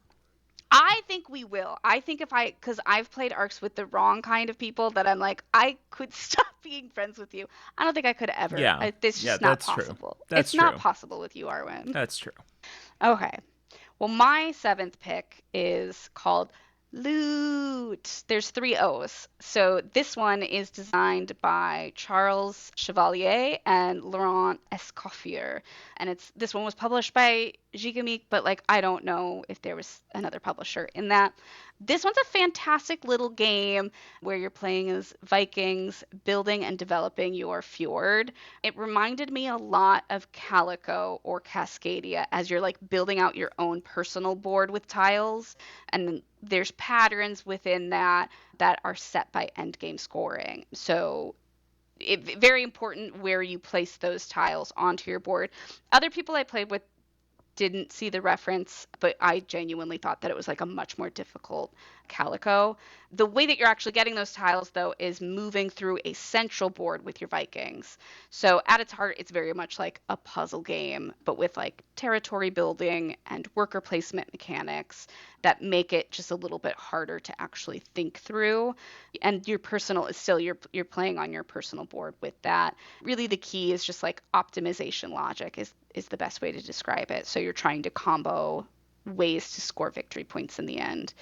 I think we will. I think if I, because I've played arcs with the wrong kind of people that I'm like, I could stop being friends with you. I don't think I could ever. Yeah. It's Yeah, just not that's true. possible. That's It's not true. possible with you, Arwen. That's true. Okay. Well, my seventh pick is called Loot. There's three O's. So this one is designed by Charles Chevalier and Laurent Escoffier. And this one was published by Gigamic, but like I don't know if there was another publisher in that. This one's a fantastic little game where you're playing as Vikings, building and developing your fjord. It reminded me a lot of Calico or Cascadia as you're like building out your own personal board with tiles. And there's patterns within that are set by end game scoring. So very important where you place those tiles onto your board. Other people I played with didn't see the reference, but I genuinely thought that it was like a much more difficult Calico. The way that you're actually getting those tiles, though, is moving through a central board with your Vikings. So at its heart, it's very much like a puzzle game, but with like territory building and worker placement mechanics that make it just a little bit harder to actually think through. And your personal is still you're playing on your personal board with that. Really, the key is just like optimization logic is the best way to describe it. So you're trying to combo ways to score victory points in the end.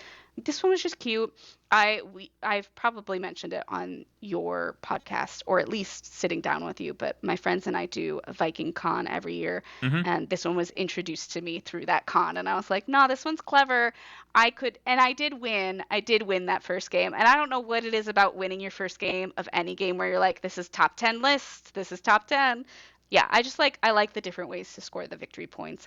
This one was just cute. I've probably mentioned it on your podcast or at least sitting down with you, but my friends and I do a Viking con every year, Mm-hmm. and this one was introduced to me through that con, and I was like, "No, this one's clever. I could," and I did win. I did win that first game, and I don't know what it is about winning your first game of any game where you're like, "This is top 10 list. This is top 10." Yeah, I like the different ways to score the victory points.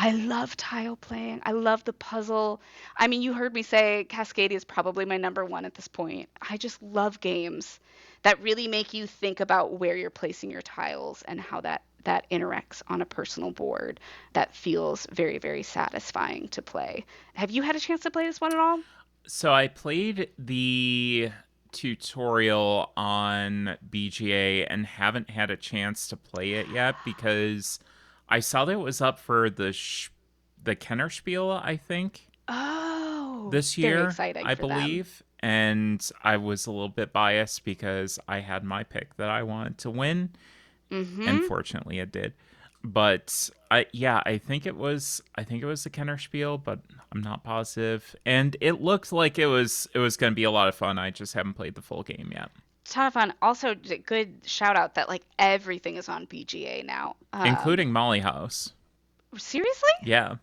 I love tile playing. I love the puzzle. I mean, you heard me say Cascadia is probably my number one at this point. I just love games that really make you think about where you're placing your tiles and how that interacts on a personal board. That feels very, very satisfying to play. Have you had a chance to play this one at all? So I played the tutorial on BGA and haven't had a chance to play it yet because I saw that it was up for the Kennerspiel, I think, Oh, this very year, exciting I for them. believe. And I was a little bit biased because I had my pick that I wanted to win, and Mm-hmm. fortunately it did. But yeah, I think it was the Kennerspiel, but I'm not positive. And it looked like it was going to be a lot of fun. I just haven't played the full game yet, Ton of fun. Also, good shout out that like everything is on BGA now. including Molly House. Seriously? Yeah.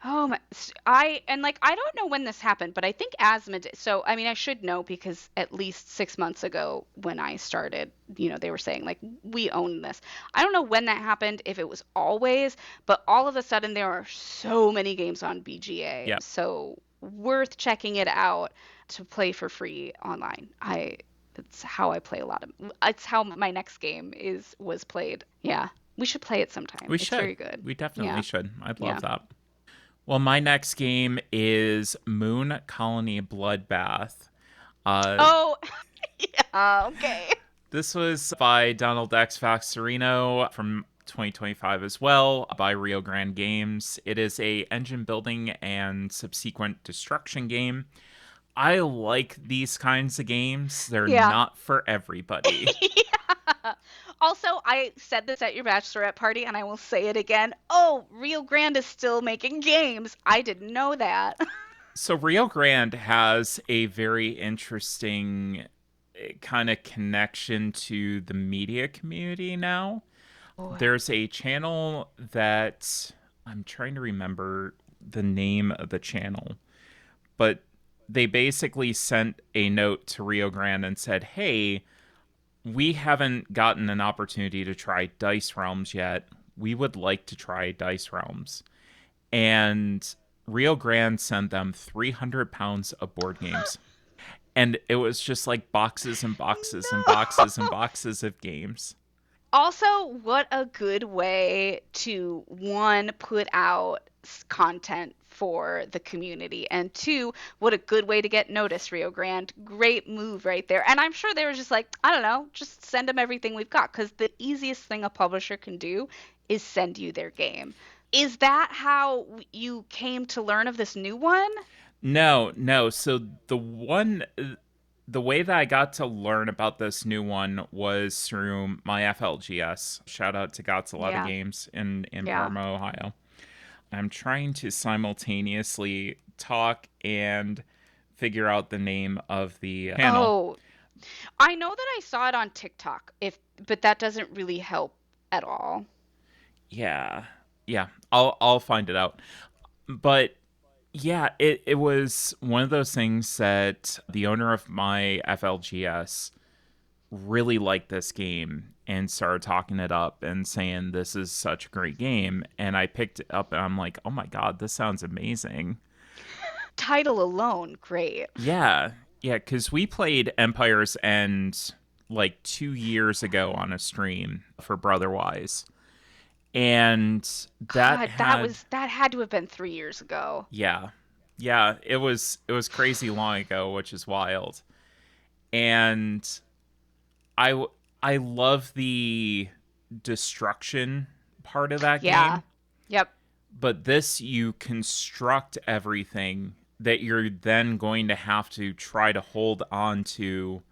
Oh my, I and like I don't know when this happened, but I think Asthma did. So I mean, I should know because at least 6 months ago when I started, they were saying like we own this. I don't know when that happened, if it was always, but all of a sudden there are so many games on BGA, Yeah. so worth checking it out to play for free online. It's how I play a lot of. It's how my next game was played. Yeah, we should play it sometime. We It's should. very good. We definitely Yeah, should. I'd love yeah. that. Well, my next game is Moon Colony Bloodbath. Uh, Oh, yeah, okay. this was by Donald X Faxarino from 2025 as well by Rio Grande Games. It is a engine building and subsequent destruction game. I like these kinds of games. They're Yeah. not for everybody. Yeah. Also, I said this at your bachelorette party, and I will say it again. Oh, Rio Grande is still making games. I didn't know that. So Rio Grande has a very interesting kind of connection to the media community now. Oh, There's a channel that I'm trying to remember the name of the channel, but they basically sent a note to Rio Grande and said, "Hey, we haven't gotten an opportunity to try Dice Realms yet. We would like to try Dice Realms." And Rio Grande sent them 300 pounds of board games. And it was just like boxes and boxes and boxes and No. boxes of games. Also, what a good way to one, put out content for the community, and two, what a good way to get noticed, Rio Grande. Great move right there. And I'm sure they were just like, I don't know, just send them everything we've got, because the easiest thing a publisher can do is send you their game. Is that how you came to learn of this new one? No, no. So the way that I got to learn about this new one was through my FLGS. Shout out to Gots a lot of Yeah, games in yeah. Parma, Ohio. I'm trying to simultaneously talk and figure out the name of the panel. Oh, I know that I saw it on TikTok, but that doesn't really help at all. Yeah, yeah. I'll find it out. But yeah, it was one of those things that the owner of my FLGS really liked this game and started talking it up and saying this is such a great game. And I picked it up and I'm like, oh my god, this sounds amazing. Title alone, great. Yeah, yeah, because we played Empire's End like 2 years ago on a stream for Brotherwise, and that God, had that had to have been 3 years ago. yeah, yeah, it was crazy long ago, which is wild. And I I love the destruction part of that Yeah. game, Yep. but this you construct everything that you're then going to have to try to hold on to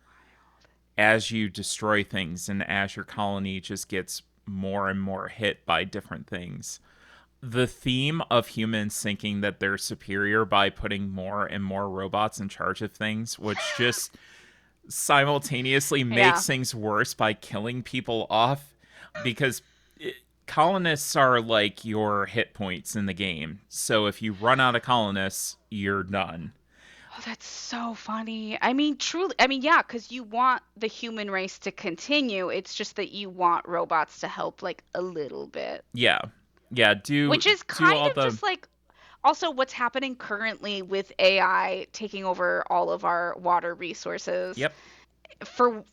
as you destroy things and as your colony just gets more and more hit by different things. The theme of humans thinking that they're superior by putting more and more robots in charge of things, which just simultaneously Yeah. makes things worse by killing people off because colonists are like your hit points in the game. So if you run out of colonists, you're done. Oh, that's so funny. I mean, truly, I mean, yeah, because you want the human race to continue. It's just that you want robots to help, like, a little bit. Yeah. Yeah, Which is do kind all of the just like also what's happening currently with AI taking over all of our water resources yep, for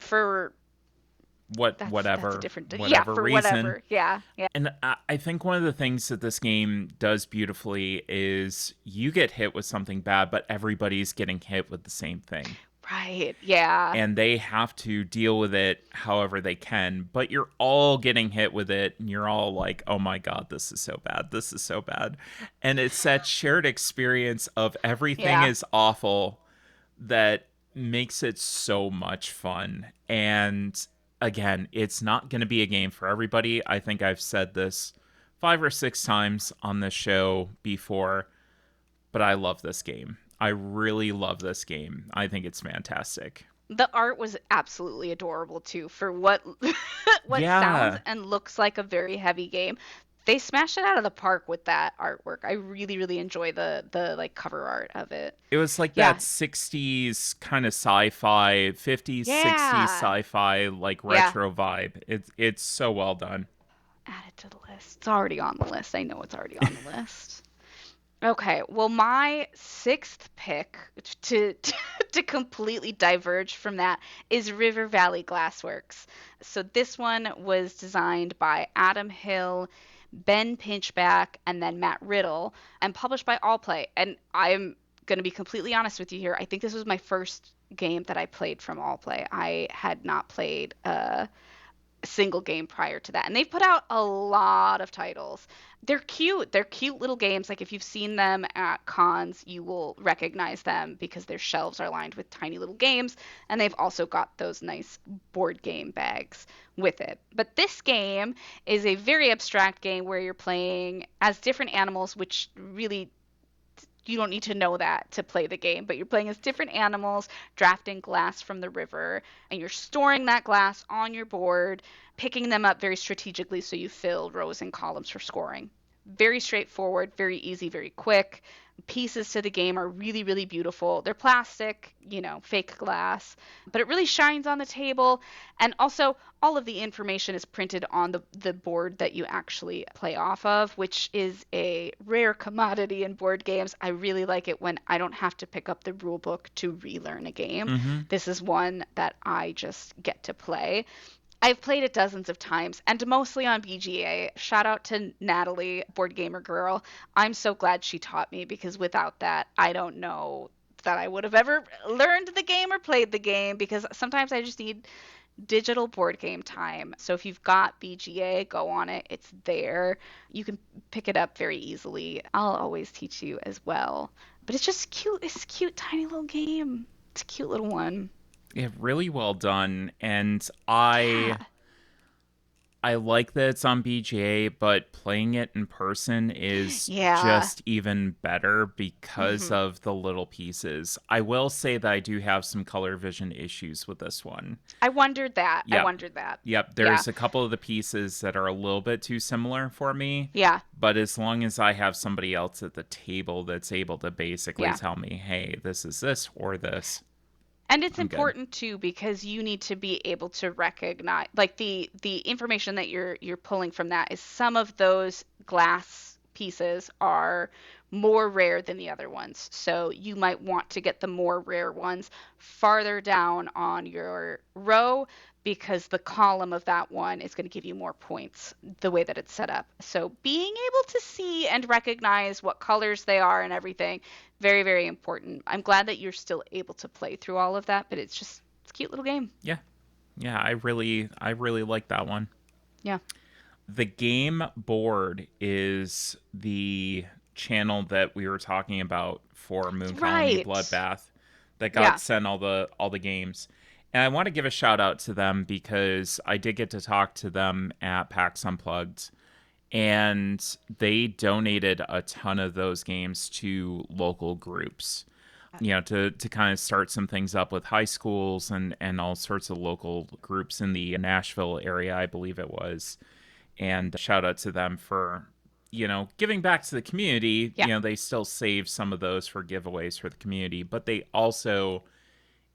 that's a whatever different yeah, whatever for reason. whatever. Yeah. Yeah. And I think one of the things that this game does beautifully is you get hit with something bad, but everybody's getting hit with the same thing. Right. Yeah. And they have to deal with it however they can, but you're all getting hit with it, and you're all like, oh my God, this is so bad. This is so bad. And it's that shared experience of everything Yeah. is awful that makes it so much fun. And again, it's not going to be a game for everybody. I think I've said this 5 or 6 times on this show before, but I love this game. I really love this game. I think it's fantastic. The art was absolutely adorable too for what what sounds Yeah, and looks like a very heavy game. They smashed it out of the park with that artwork. I really, really enjoy the like cover art of it. it was like that Yeah. 60s kind of sci-fi, 50s, 60s Yeah. sci-fi like Yeah. retro vibe. It's so well done. Add it to the list. It's already on the list. I know it's already on the list. Okay, well, my sixth pick to completely diverge from that is River Valley Glassworks. So this one was designed by Adam Hill, Ben Pinchback, and then Matt Riddle, and published by Allplay. And I'm going to be completely honest with you here. I think this was my first game that I played from Allplay. I had not played single game prior to that. And they've put out a lot of titles. They're cute. They're cute little games. Like if you've seen them at cons, you will recognize them because their shelves are lined with tiny little games. And they've also got those nice board game bags with it. But this game is a very abstract game where you're playing as different animals, which really you don't need to know that to play the game, but you're playing as different animals, drafting glass from the river, and you're storing that glass on your board, picking them up very strategically so you fill rows and columns for scoring. Very straightforward, very easy, very quick. Pieces to the game are really, really beautiful. They're plastic, fake glass, but it really shines on the table. And also, all of the information is printed on the board that you actually play off of, which is a rare commodity in board games. I really like it when I don't have to pick up the rule book to relearn a game. Mm-hmm. This is one that I just get to play. I've played it dozens of times and mostly on BGA. Shout out to Natalie, Board Gamer Girl. I'm so glad she taught me because without that, I don't know that I would have ever learned the game or played the game because sometimes I just need digital board game time. So if you've got BGA, go on it. It's there. You can pick it up very easily. I'll always teach you as well. But it's just cute. It's a cute, tiny little game. It's a cute little one. Yeah, really well done. And Yeah. I like that it's on BGA, but playing it in person is Yeah. just even better because Hmm. of the little pieces. I will say that I do have some color vision issues with this one. I wondered that. I Yep. wondered that. Yep. Yeah. There's a couple of the pieces that are a little bit too similar for me. Yeah. But as long as I have somebody else at the table that's able to basically Yeah. tell me, hey, this is this or this, And it's I'm good. important too because you need to be able to recognize like the information that you're pulling from that is some of those glass pieces are more rare than the other ones. So you might want to get the more rare ones farther down on your row because the column of that one is going to give you more points the way that it's set up. So being able to see and recognize what colors they are and everything, very, very important. I'm glad that you're still able to play through all of that, but it's a cute little game. Yeah. Yeah, I really like that one. Yeah. The game board is the channel that we were talking about for Moon Colony Right. Bloodbath that got Yeah. sent all the games. And I want to give a shout out to them because I did get to talk to them at PAX Unplugged, and they donated a ton of those games to local groups, to kind of start some things up with high schools and all sorts of local groups in the Nashville area, I believe it was. And shout out to them for, giving back to the community. Yeah. They still save some of those for giveaways for the community, but they also,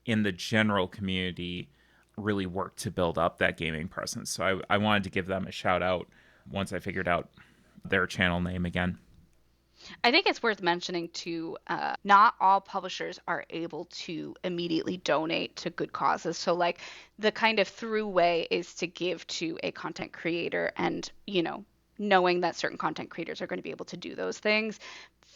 in the general community, really work to build up that gaming presence. So I wanted to give them a shout out once I figured out their channel name again. I think it's worth mentioning too, not all publishers are able to immediately donate to good causes. So, like, the kind of through way is to give to a content creator and, knowing that certain content creators are going to be able to do those things.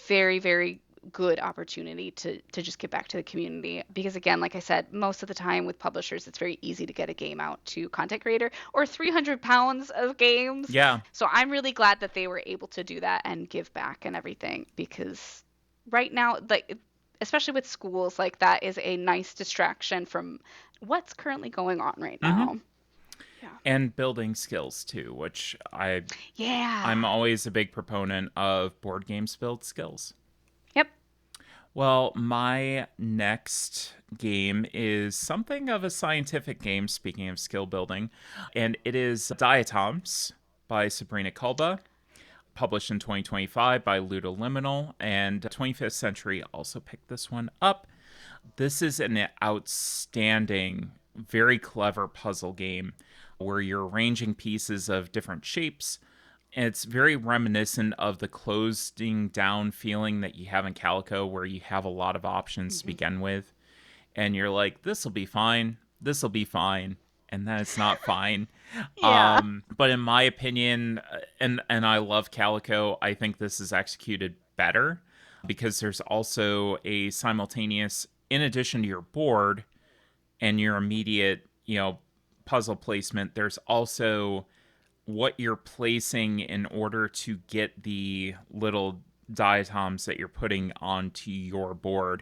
Very, very good opportunity to just get back to the community because again like I said most of the time with publishers it's very easy to get a game out to content creator or 300 pounds of games, Yeah. so I'm really glad that they were able to do that and give back and everything because right now like especially with schools like that is a nice distraction from what's currently going on right Mm-hmm. now. Yeah. And building skills too, which Yeah. I'm always a big proponent of board games build skills. Yep. Well, my next game is something of a scientific game, speaking of skill building, and it is Diatoms by Sabrina Kulba, published in 2025 by Ludoliminal, and 25th Century also picked this one up. This is an outstanding, very clever puzzle game where you're arranging pieces of different shapes. And it's very reminiscent of the closing down feeling that you have in Calico, where you have a lot of options to Hmm. begin with. And you're like, this will be fine. This will be fine. And then it's not fine. Yeah. But in my opinion, and I love Calico, I think this is executed better because there's also a simultaneous, in addition to your board and your immediate, puzzle placement, there's also what you're placing in order to get the little diatoms that you're putting onto your board.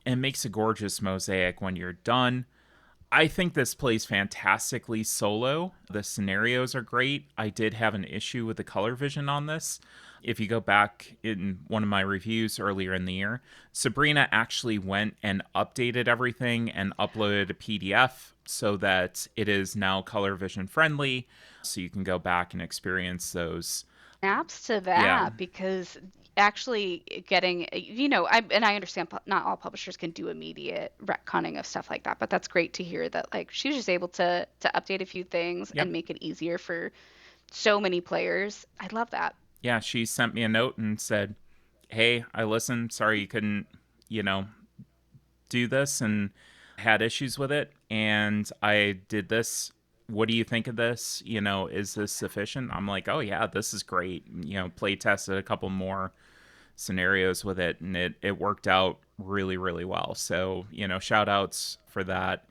And it makes a gorgeous mosaic when you're done. I think this plays fantastically solo. The scenarios are great. I did have an issue with the color vision on this. If you go back in one of my reviews earlier in the year, Sabrina actually went and updated everything and uploaded a PDF so that it is now color vision friendly. So you can go back and experience those Snaps to Yeah. that because actually getting, and I understand not all publishers can do immediate retconning of stuff like that, but that's great to hear that like she was just able to update a few things Yep. and make it easier for so many players. I love that. Yeah, she sent me a note and said, "Hey, I listened. Sorry you couldn't, you know, do this and had issues with it and I did this. What do you think of this? Is this sufficient?" I'm like, "Oh yeah, this is great." Play tested a couple more scenarios with it and it worked out really, really well. So, shout outs for that.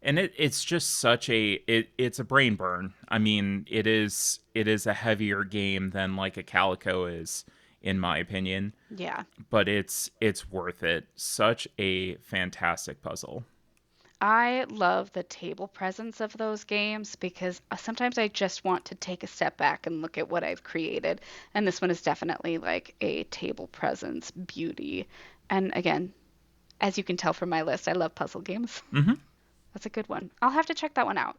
And it's just such it's a brain burn. I mean, it is a heavier game than like a Calico is, in my opinion, Yeah. but it's worth it. Such a fantastic puzzle. I love the table presence of those games because sometimes I just want to take a step back and look at what I've created. And this one is definitely like a table presence beauty. And again, as you can tell from my list, I love puzzle games. Hmm. That's a good one. I'll have to check that one out.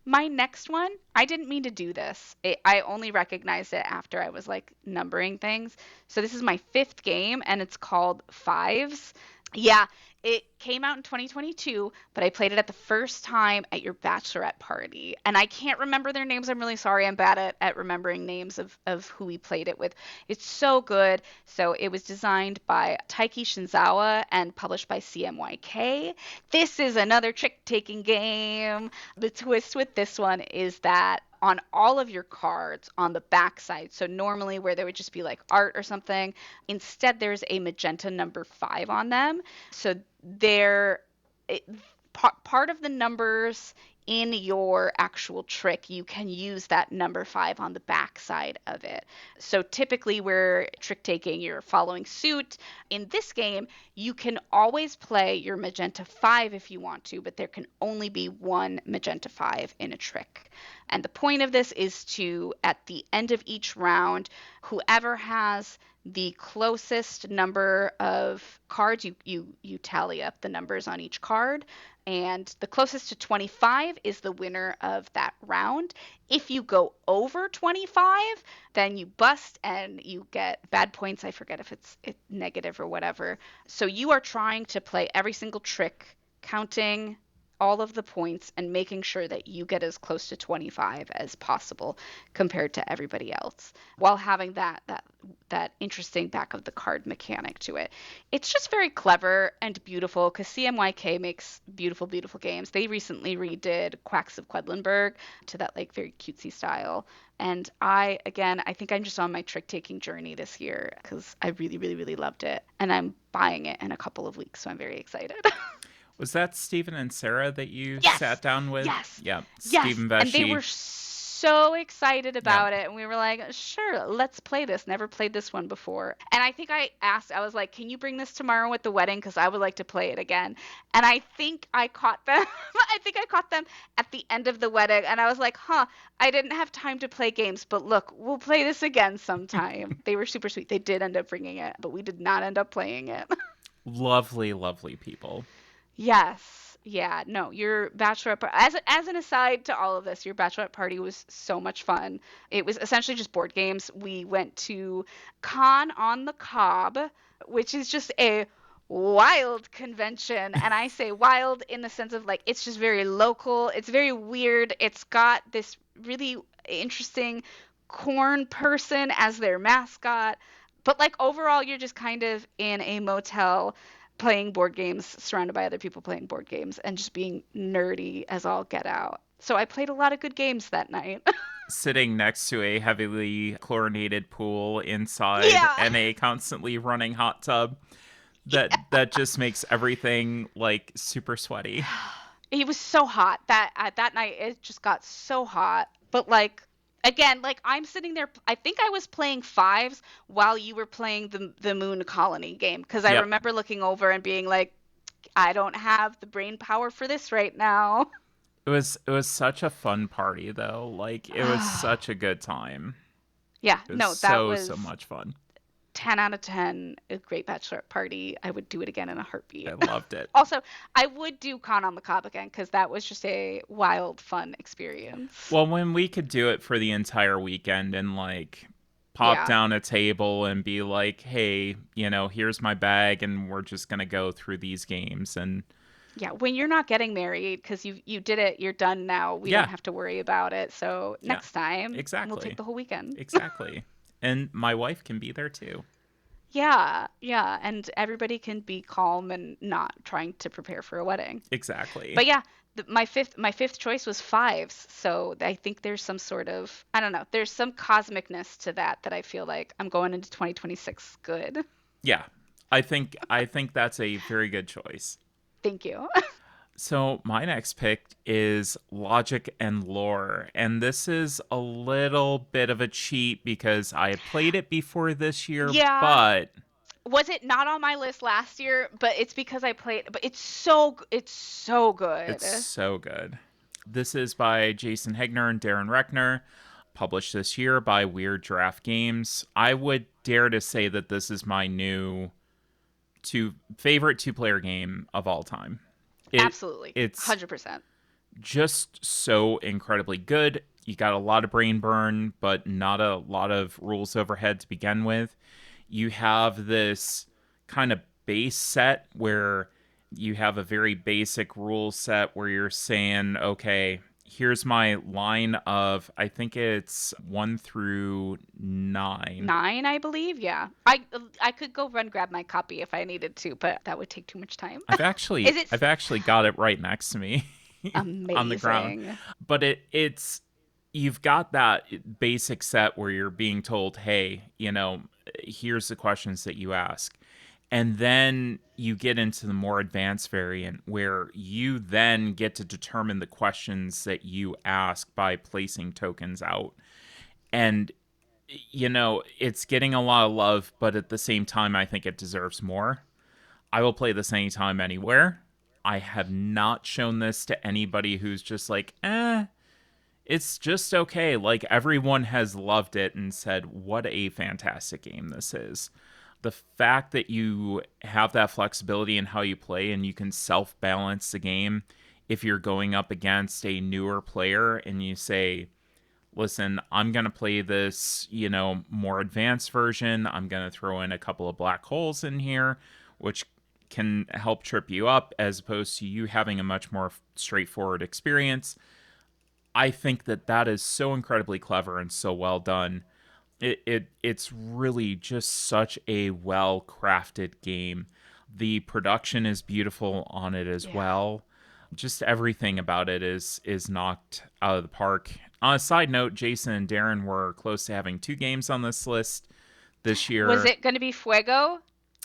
My next one, I didn't mean to do this. I only recognized it after I was like numbering things. So this is my fifth game and it's called Fives. Yeah, it came out in 2022, but I played it at the first time at your bachelorette party. And I can't remember their names. I'm really sorry. I'm bad at remembering names of who we played it with. It's so good. So it was designed by Taiki Shinzawa and published by CMYK. This is another trick-taking game. The twist with this one is that on all of your cards on the backside, so normally where there would just be like art or something, instead there's a magenta number 5 on them. So they're it, part of the numbers in your actual trick, you can use that number 5 on the back side of it. So typically, where trick taking, you're following suit. In this game, you can always play your magenta 5 if you want to, but there can only be one magenta 5 in a trick. And the point of this is to, at the end of each round, whoever has the closest number of cards, you tally up the numbers on each card, and the closest to 25 is the winner of that round. If you go over 25, then you bust and you get bad points. I forget if it's negative or whatever. So you are trying to play every single trick, counting all of the points and making sure that you get as close to 25 as possible compared to everybody else, while having that interesting back of the card mechanic to it. It's just very clever and beautiful because CMYK makes beautiful, beautiful games. They recently redid Quacks of Quedlinburg to that like very cutesy style. And I think I'm just on my trick taking journey this year because I really, really, really loved it. And I'm buying it in a couple of weeks, so I'm very excited. Was that Stephen and Sarah that you Yes, sat down with? yes, Yeah, yes. Stephen And they Vesci. were so excited Yeah. about it. And we were like, sure, let's play this. Never played this one before. And I think I asked, I was like, can you bring this tomorrow at the wedding? Because I would like to play it again. And I think I caught them. I think I caught them at the end of the wedding. And I was like, huh, I didn't have time to play games. But look, we'll play this again sometime. They were super sweet. They did end up bringing it, but we did not end up playing it. Lovely, lovely people. Yes. Yeah. No, your bachelorette as an aside to all of this, your bachelorette party was so much fun. It was essentially just board games. We went to Con on the Cob, which is just a wild convention, and I say wild in the sense of like it's just very local. It's very weird. It's got this really interesting corn person as their mascot. But like overall, you're just kind of in a motel playing board games, surrounded by other people playing board games, and just being nerdy as all get out. So I played a lot of good games that night. Sitting next to a heavily chlorinated pool inside Yeah. and a constantly running hot tub that just makes everything like super sweaty. It was so hot that night. It just got so hot. But like again, like I'm sitting there. I think I was playing fives while you were playing the Moon Colony game because I Yep. remember looking over and being like, I don't have the brain power for this right now. It was such a fun party though. Like it was such a good time. Yeah, It was no, that so was much fun. 10 out of 10, a great bachelorette party. I would do it again in a I heartbeat. loved it. Also, I would do Con on the Cob again because that was just a wild, fun experience. Well, when we could do it for the entire weekend and like pop Yeah. down a table and be like, hey, here's my bag and we're just going to go through these games. And Yeah, when you're not getting married because you did it, you're done now. We don't yeah, have to worry about it. So yeah, next time we'll take exactly. the whole weekend. Exactly. And my wife can be there too. Yeah, yeah, and everybody can be calm and not trying to prepare for a wedding. Exactly. But yeah, my fifth choice was fives. So I think there's some sort of, I don't know, there's some cosmicness to that I feel like I'm going into 2026 good. Yeah. I think that's a very good choice. Thank you. So my next pick is Logic and Lore, and this is a little bit of a cheat because I had played it before this year, Yeah, but was it not on my list last year? But it's because I played. But it's so it's good. so good. This is by Jason Hegner and Darren Reckner, published this year by Weird Giraffe Games. I would dare to say that this is my new favorite two-player game of all time. It Absolutely, it's 100%. just so incredibly good. You got a lot of brain burn, but not a lot of rules overhead to begin with. You have this kind of base set where you have a very basic rule set where you're saying, okay, here's my line of, I think it's 1 through 9. 9, I believe. Yeah, I could go run grab my copy if I needed to, but that would take too much time. I've Is actually it I've actually got it right next to me on the ground. amazing? But it's you've got that basic set where you're being told, "Hey, here's the questions that you ask." And then you get into the more advanced variant where you then get to determine the questions that you ask by placing tokens out. And it's getting a lot of love, but at the same time I think it deserves more. I will play this anytime, anywhere. I have not shown this to anybody who's just like, it's just okay. Like, everyone has loved it and said, what a fantastic game this is. The fact that you have that flexibility in how you play and you can self balance the game if you're going up against a newer player and you say, listen, I'm going to play this, more advanced version. I'm going to throw in a couple of black holes in here, which can help trip you up as opposed to you having a much more straightforward experience. I think that that is so incredibly clever and so well done. It's really just such a well crafted game. The production is beautiful on it as Yeah. well. Just everything about it is knocked out of the park. On a side note, Jason and Darren were close to having two games on this list this Was year. it going to be Fuego?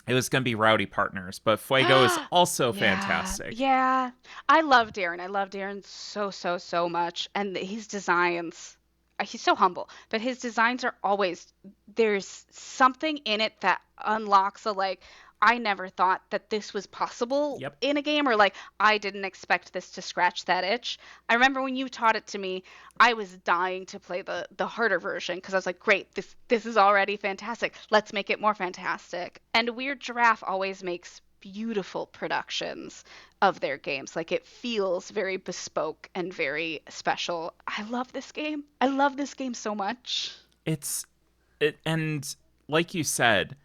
It was going to be Rowdy Partners, but Fuego is also Yeah, fantastic. yeah. I love Darren. I love Darren so, so, so much. And his designs, he's so humble, but his designs are always, there's something in it that unlocks a like, I never thought that this was possible Yep, in a game, or like, I didn't expect this to scratch that itch. I remember when you taught it to me, I was dying to play the harder version because I was like, great, this is already fantastic. Let's make it more fantastic. And Weird Giraffe always makes beautiful productions of their games. Like it feels very bespoke and very special. I love this game. I love this game so much. it's and like you said,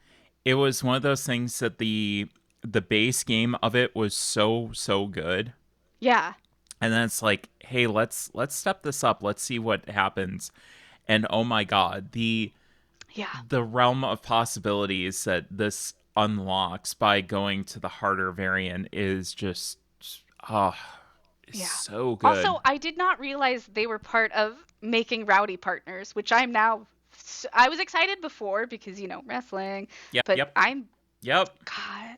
it was one of those things that the base game of it was so good, Yeah. and then it's like, hey, let's step this up. Let's see what happens. And oh my god, Yeah. the realm of possibilities that this unlocks by going to the harder variant is just oh, it's Yeah. so good. Also, I did not realize they were part of making Rowdy Partners, which I'm now. I was excited before because, wrestling, Yep, but yep, I'm. yep. God.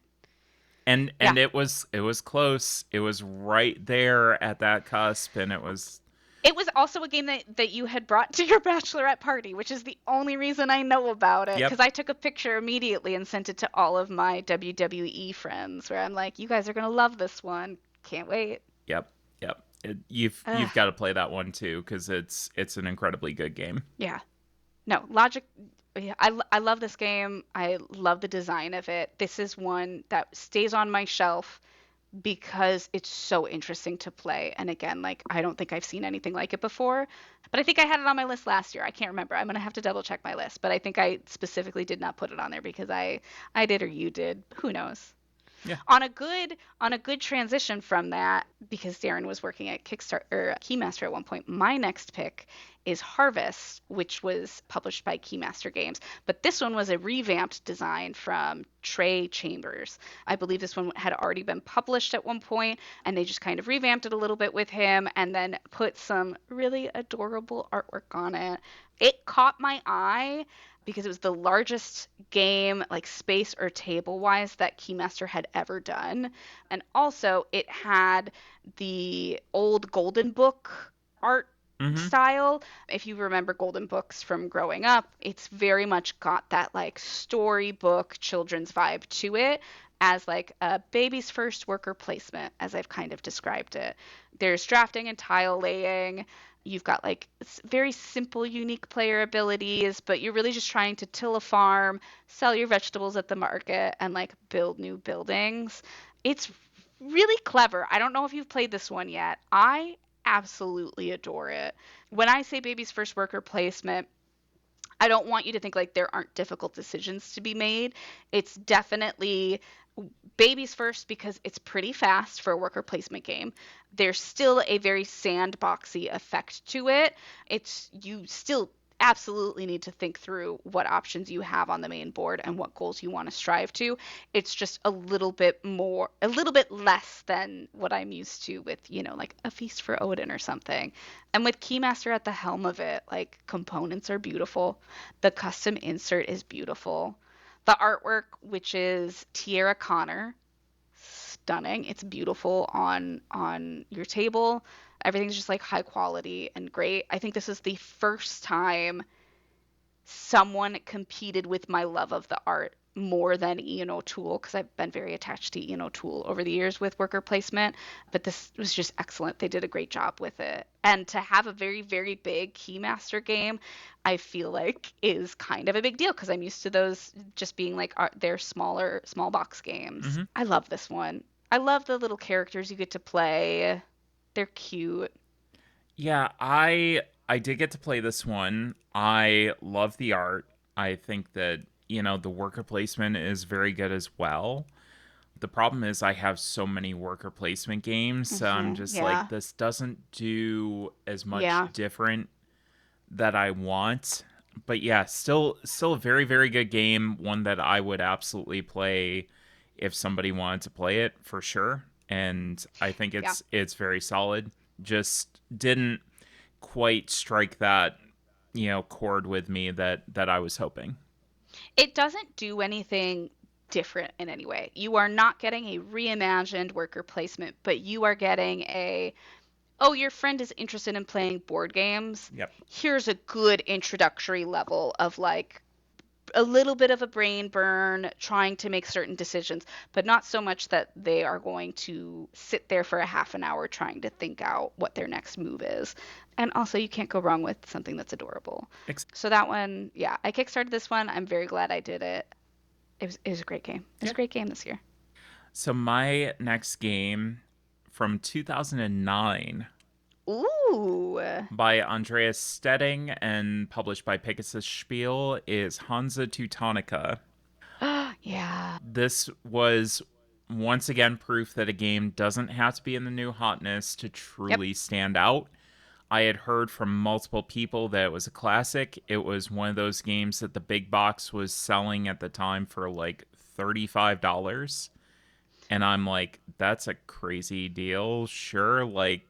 And Yeah. it was close. It was right there at that cusp, and it was It was also a game that you had brought to your bachelorette party, which is the only reason I know about it. yep, Because I took a picture immediately and sent it to all of my WWE friends, where I'm like, you guys are going to love this one. Can't wait. yep, yep. You've Ugh. got to play that one too because it's an incredibly good game. Yeah. No, Logic. Yeah, I love this game. I love the design of it. This is one that stays on my shelf because it's so interesting to play. And again, like I don't think I've seen anything like it before, but I think I had it on my list last year. I can't remember. I'm gonna have to double check my list, but I think I specifically did not put it on there because I did or you did. Who knows? Yeah. On a good transition from that, because Darren was working at Kickstarter or Keymaster at one point, my next pick is Harvest, which was published by Keymaster Games. But this one was a revamped design from Trey Chambers. I believe this one had already been published at one point, and they just kind of revamped it a little bit with him and then put some really adorable artwork on it. It caught my eye because it was the largest game, like space or table wise, that Keymaster had ever done. And also, it had the old Golden Book art Mm-hmm. style. If you remember Golden Books from growing up, it's very much got that like storybook children's vibe to it as like a baby's first worker placement, as I've kind of described it. There's drafting and tile laying. You've got like very simple, unique player abilities, but you're really just trying to till a farm, sell your vegetables at the market, and like build new buildings. It's really clever. I don't know if you've played this one yet. I absolutely adore it. When I say baby's first worker placement, I don't want you to think like there aren't difficult decisions to be made. It's definitely babies first because it's pretty fast for a worker placement game. There's still a very sandboxy effect to it. It's you still absolutely need to think through what options you have on the main board and what goals you want to strive to. It's just a little bit less than what I'm used to with, like a Feast for Odin or something. And with Keymaster at the helm of it, like components are beautiful. The custom insert is beautiful. The artwork, which is Tierra Connor, stunning. It's beautiful on your table. Everything's just like high quality and great. I think this is the first time someone competed with my love of the art more than Ian O'Toole, because I've been very attached to Ian O'Toole over the years with worker placement. But this was just excellent. They did a great job with it. And to have a very, very big Keymaster game, I feel like is kind of a big deal because I'm used to those just being like their smaller, small box games. Mm-hmm. I love this one. I love the little characters you get to play. They're cute. Yeah, I did get to play this one. I love the art. I think that, the worker placement is very good as well. The problem is I have so many worker placement games, so I'm just like Yeah. this doesn't do as much Yeah. different that I want. But yeah, still a very very good game, one that I would absolutely play if somebody wanted to play it for sure. And I think Yeah. it's very solid. Just didn't quite strike that, chord with me that I was hoping. It doesn't do anything different in any way. You are not getting a reimagined worker placement, but you are getting oh, your friend is interested in playing board games. Yep. Here's a good introductory level of like a little bit of a brain burn trying to make certain decisions, but not so much that they are going to sit there for a half an hour trying to think out what their next move is. And also, you can't go wrong with something that's adorable. So that one, yeah, I kickstarted this one. I'm very glad I did it. It was a great game. It was Yeah. a great game this year. So my next game from 2009 Ooh. by Andreas Stedding and published by Pegasus Spiel is Hansa Teutonica. Yeah. This was once again proof that a game doesn't have to be in the new hotness to Yep. truly stand out. I had heard from multiple people that it was a classic. It was one of those games that the big box was selling at the time for like $35. And I'm like, that's a crazy deal. Sure. Like,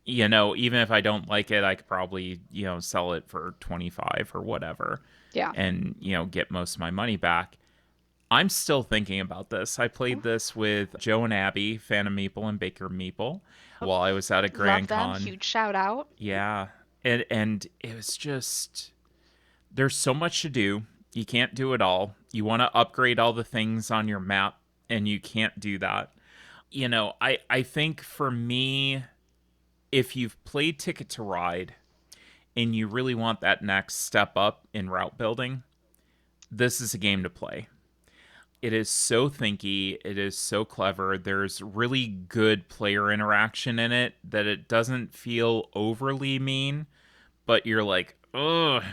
even if I don't like it, I could probably, sell it for 25 or whatever Yeah. and, get most of my money back. I'm still thinking about this. I played this with Joe and Abby, Phantom Meeple and Baker Meeple, while I was out at Love Grand them. Con. Huge shout out. Yeah. And it was just there's so much to do. You can't do it all. You want to upgrade all the things on your map and you can't do that. I think for me, if you've played Ticket to Ride and you really want that next step up in route building, this is a game to play. It is so thinky. It is so clever. There's really good player interaction in it that it doesn't feel overly mean, but you're like, ugh,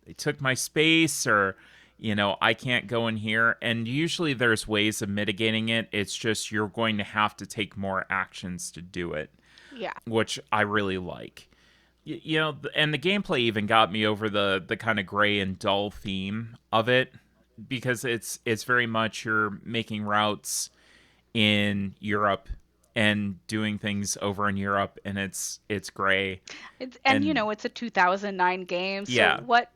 they took my space, or, I can't go in here. And usually there's ways of mitigating it. It's just you're going to have to take more actions to do it, Yeah. which I really like. And the gameplay even got me over the kind of gray and dull theme of it, because it's very much you're making routes in Europe and doing things over in Europe, and it's gray. And And it's a 2009 game, so yeah, what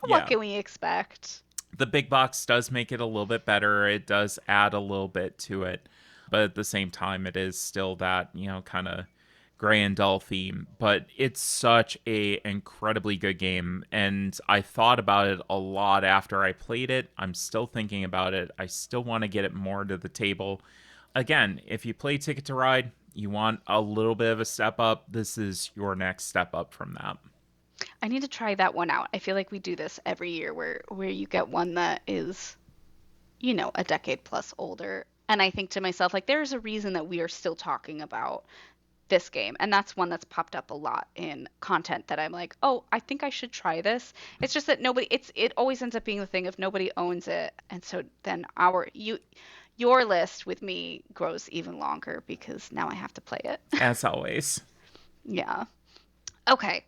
what yeah. can we expect? The big box does make it a little bit better. It does add a little bit to it, but at the same time it is still that, kind of gray and dull theme. But it's such a incredibly good game, and I thought about it a lot after I played it. I'm still thinking about it. I still want to get it more to the table. Again, if you play Ticket to Ride, you want a little bit of a step up, this is your next step up from that. I need to try that one out. I feel like we do this every year where you get one that is, a decade plus older. And I think to myself, like, there's a reason that we are still talking about this game. And that's one that's popped up a lot in content that I'm like, oh, I think I should try this. It's just that it always ends up being the thing of nobody owns it. And so then your list with me grows even longer because now I have to play it. As always. Yeah. Okay.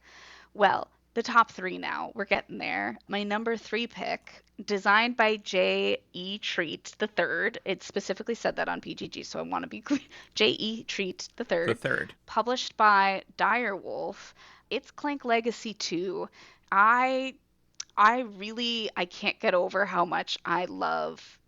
Well, the top three now. We're getting there. My number three pick, designed by J.E. Treat the third. It specifically said that on PGG, so I want to be clear. J.E. Treat the The third. third. Published by Direwolf. It's Clank Legacy 2. I I can't get over how much I love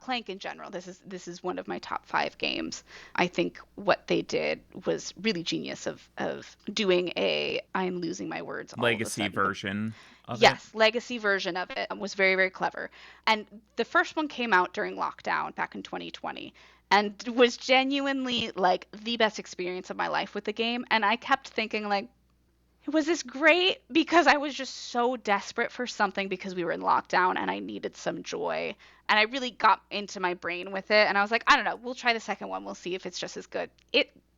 Clank in general. This is one of my top 5 games. I think what they did was really genius of doing a I'm losing my words all of a Legacy sudden. But version of it. yes, legacy version of it was very, very clever. And the first one came out during lockdown back in 2020 and was genuinely like the best experience of my life with the game. And I kept thinking like, was this great? Because I was just so desperate for something because we were in lockdown and I needed some joy. And I really got into my brain with it. And I was like, I don't know, we'll try the second one. We'll see if it's just as good.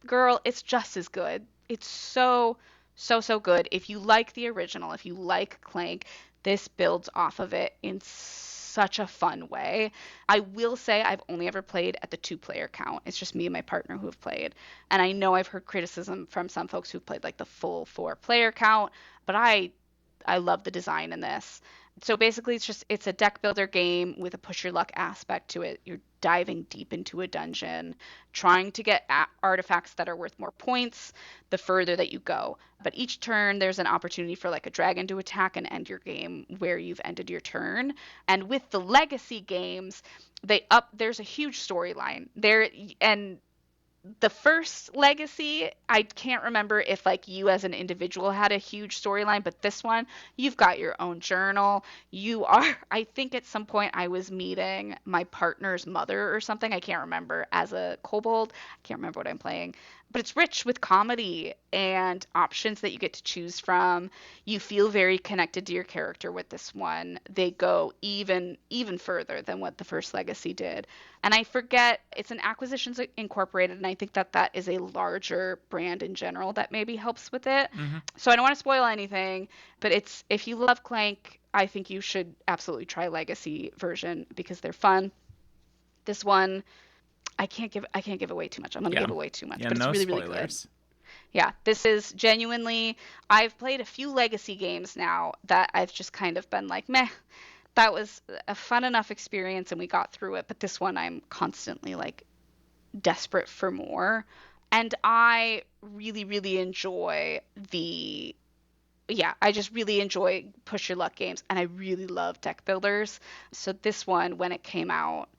Girl, it's just as good. It's so, so, so good. If you like the original, if you like Clank, this builds off of it in such a fun way. I will say I've only ever played at the 2-player count. It's just me and my partner who have played. And I know I've heard criticism from some folks who've played like the full 4-player count, but I love the design in this. So basically it's a deck builder game with a push your luck aspect to it. You're diving deep into a dungeon, trying to get artifacts that are worth more points the further that you go. But each turn there's an opportunity for like a dragon to attack and end your game where you've ended your turn. And with the legacy games, there's a huge storyline there. And the first legacy, I can't remember if like you as an individual had a huge storyline, but this one, you've got your own journal. I think at some point I was meeting my partner's mother or something. I can't remember, as a kobold. I can't remember what I'm playing, but it's rich with comedy and options that you get to choose from. You feel very connected to your character with this one. They go even further than what the first legacy did. And I forget, it's an Acquisitions Incorporated, and I think that is a larger brand in general that maybe helps with it. Mm-hmm. So I don't want to spoil anything, but if you love Clank, I think you should absolutely try Legacy version because they're fun. This one, I can't give away too much. I'm going to Yeah. give away too much, Yeah, but it's no really, really good. spoilers. Yeah, this is genuinely, I've played a few Legacy games now that I've just kind of been like, meh, that was a fun enough experience and we got through it, but this one I'm constantly like desperate for more. And I really, really enjoy I just really enjoy push your luck games and I really love deck builders. So this one, when it came out,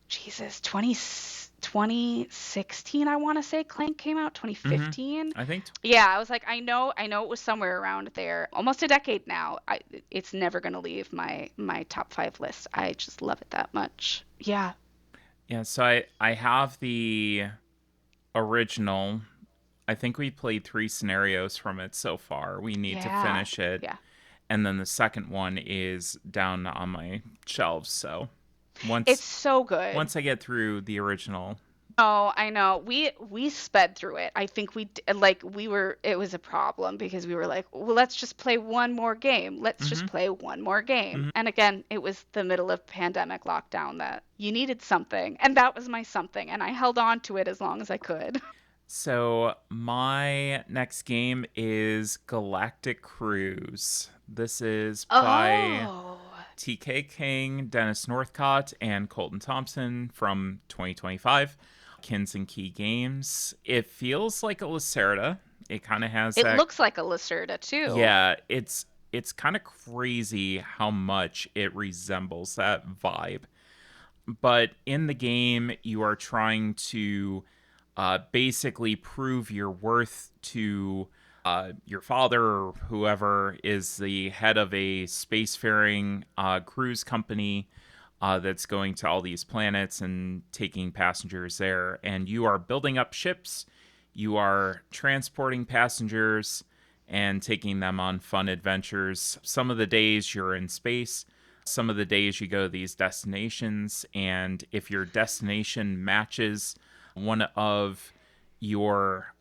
Jesus, 2016, I want to say Clank came out, Mm-hmm. 2015. I think. Yeah, I was like, I know it was somewhere around there. Almost a decade now. It's never going to leave my top 5 list. I just love it that much. Yeah. Yeah, so I have the original. I think we played 3 scenarios from it so far. We need to Yeah. finish it. Yeah. And then the second one is down on my shelves, so. It's Once so good. once I get through the original. Oh, I know. We sped through it. I think like we were it was a problem because we were like, well, let's just play one more game. Let's just Hmm. play one more game. Hmm. And again, it was the middle of pandemic lockdown that you needed something, and that was my something, and I held on to it as long as I could. So my next game is Galactic Cruise. This is by Oh. TK King, Dennis Northcott, and Colton Thompson from 2025. Kins and Key Games. It feels like a Lacerda. It kind of has It that. looks like a Lacerda too. Yeah, it's kind of crazy how much it resembles that vibe. But in the game, you are trying to basically prove your worth to your father or whoever is the head of a spacefaring cruise company that's going to all these planets and taking passengers there. And you are building up ships, you are transporting passengers and taking them on fun adventures. Some of the days you're in space, some of the days you go to these destinations, and if your destination matches one of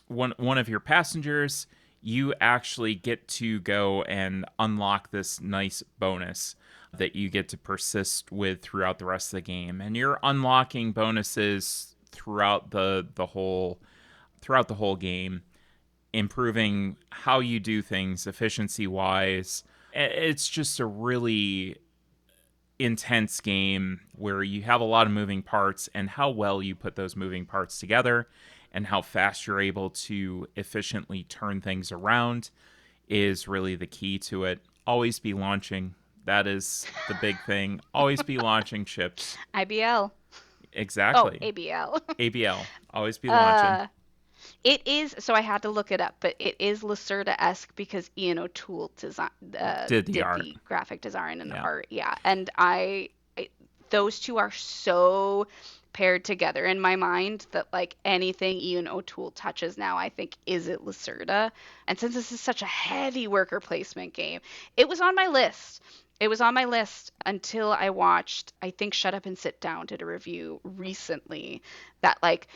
one of your passengers, you actually get to go and unlock this nice bonus that you get to persist with throughout the rest of the game. And you're unlocking bonuses throughout the whole game, improving how you do things efficiency wise. It's just a really intense game where you have a lot of moving parts, and how well you put those moving parts together and how fast you're able to efficiently turn things around is really the key to it. Always be launching. That is the big thing. Always be launching ships. IBL. Oh, Exactly. ABL. ABL. Always be launching. uh It is, so I had to look it up, but it is Lacerda-esque because Ian O'Toole Did the did art. the graphic design and Yeah. art. Yeah, and those two are so paired together in my mind that like anything Ian O'Toole touches now, I think is it Lacerda. And since this is such a heavy worker placement game, it was on my list. It was on my list until I watched, I think Shut Up and Sit Down did a review recently that like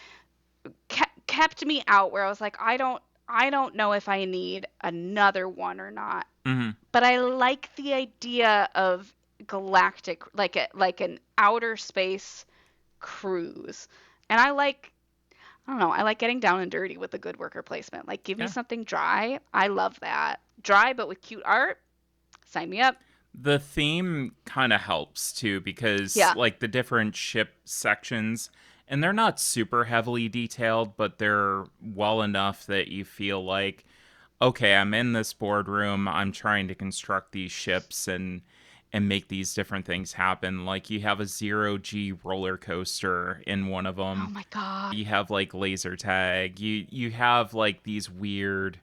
kept me out where I was like, I don't know if I need another one or not. Hmm. But I like the idea of galactic like an outer space cruise. And I don't know, I like getting down and dirty with a good worker placement. Like give me Yeah. something dry. I love that. Dry but with cute art. Sign me up. The theme kind of helps too because Yeah. like the different ship sections, and they're not super heavily detailed, but they're well enough that you feel like, okay, I'm in this boardroom, I'm trying to construct these ships and make these different things happen. Like you have a 0G roller coaster in one of Oh them. my god. You have like laser tag. You have like these weird,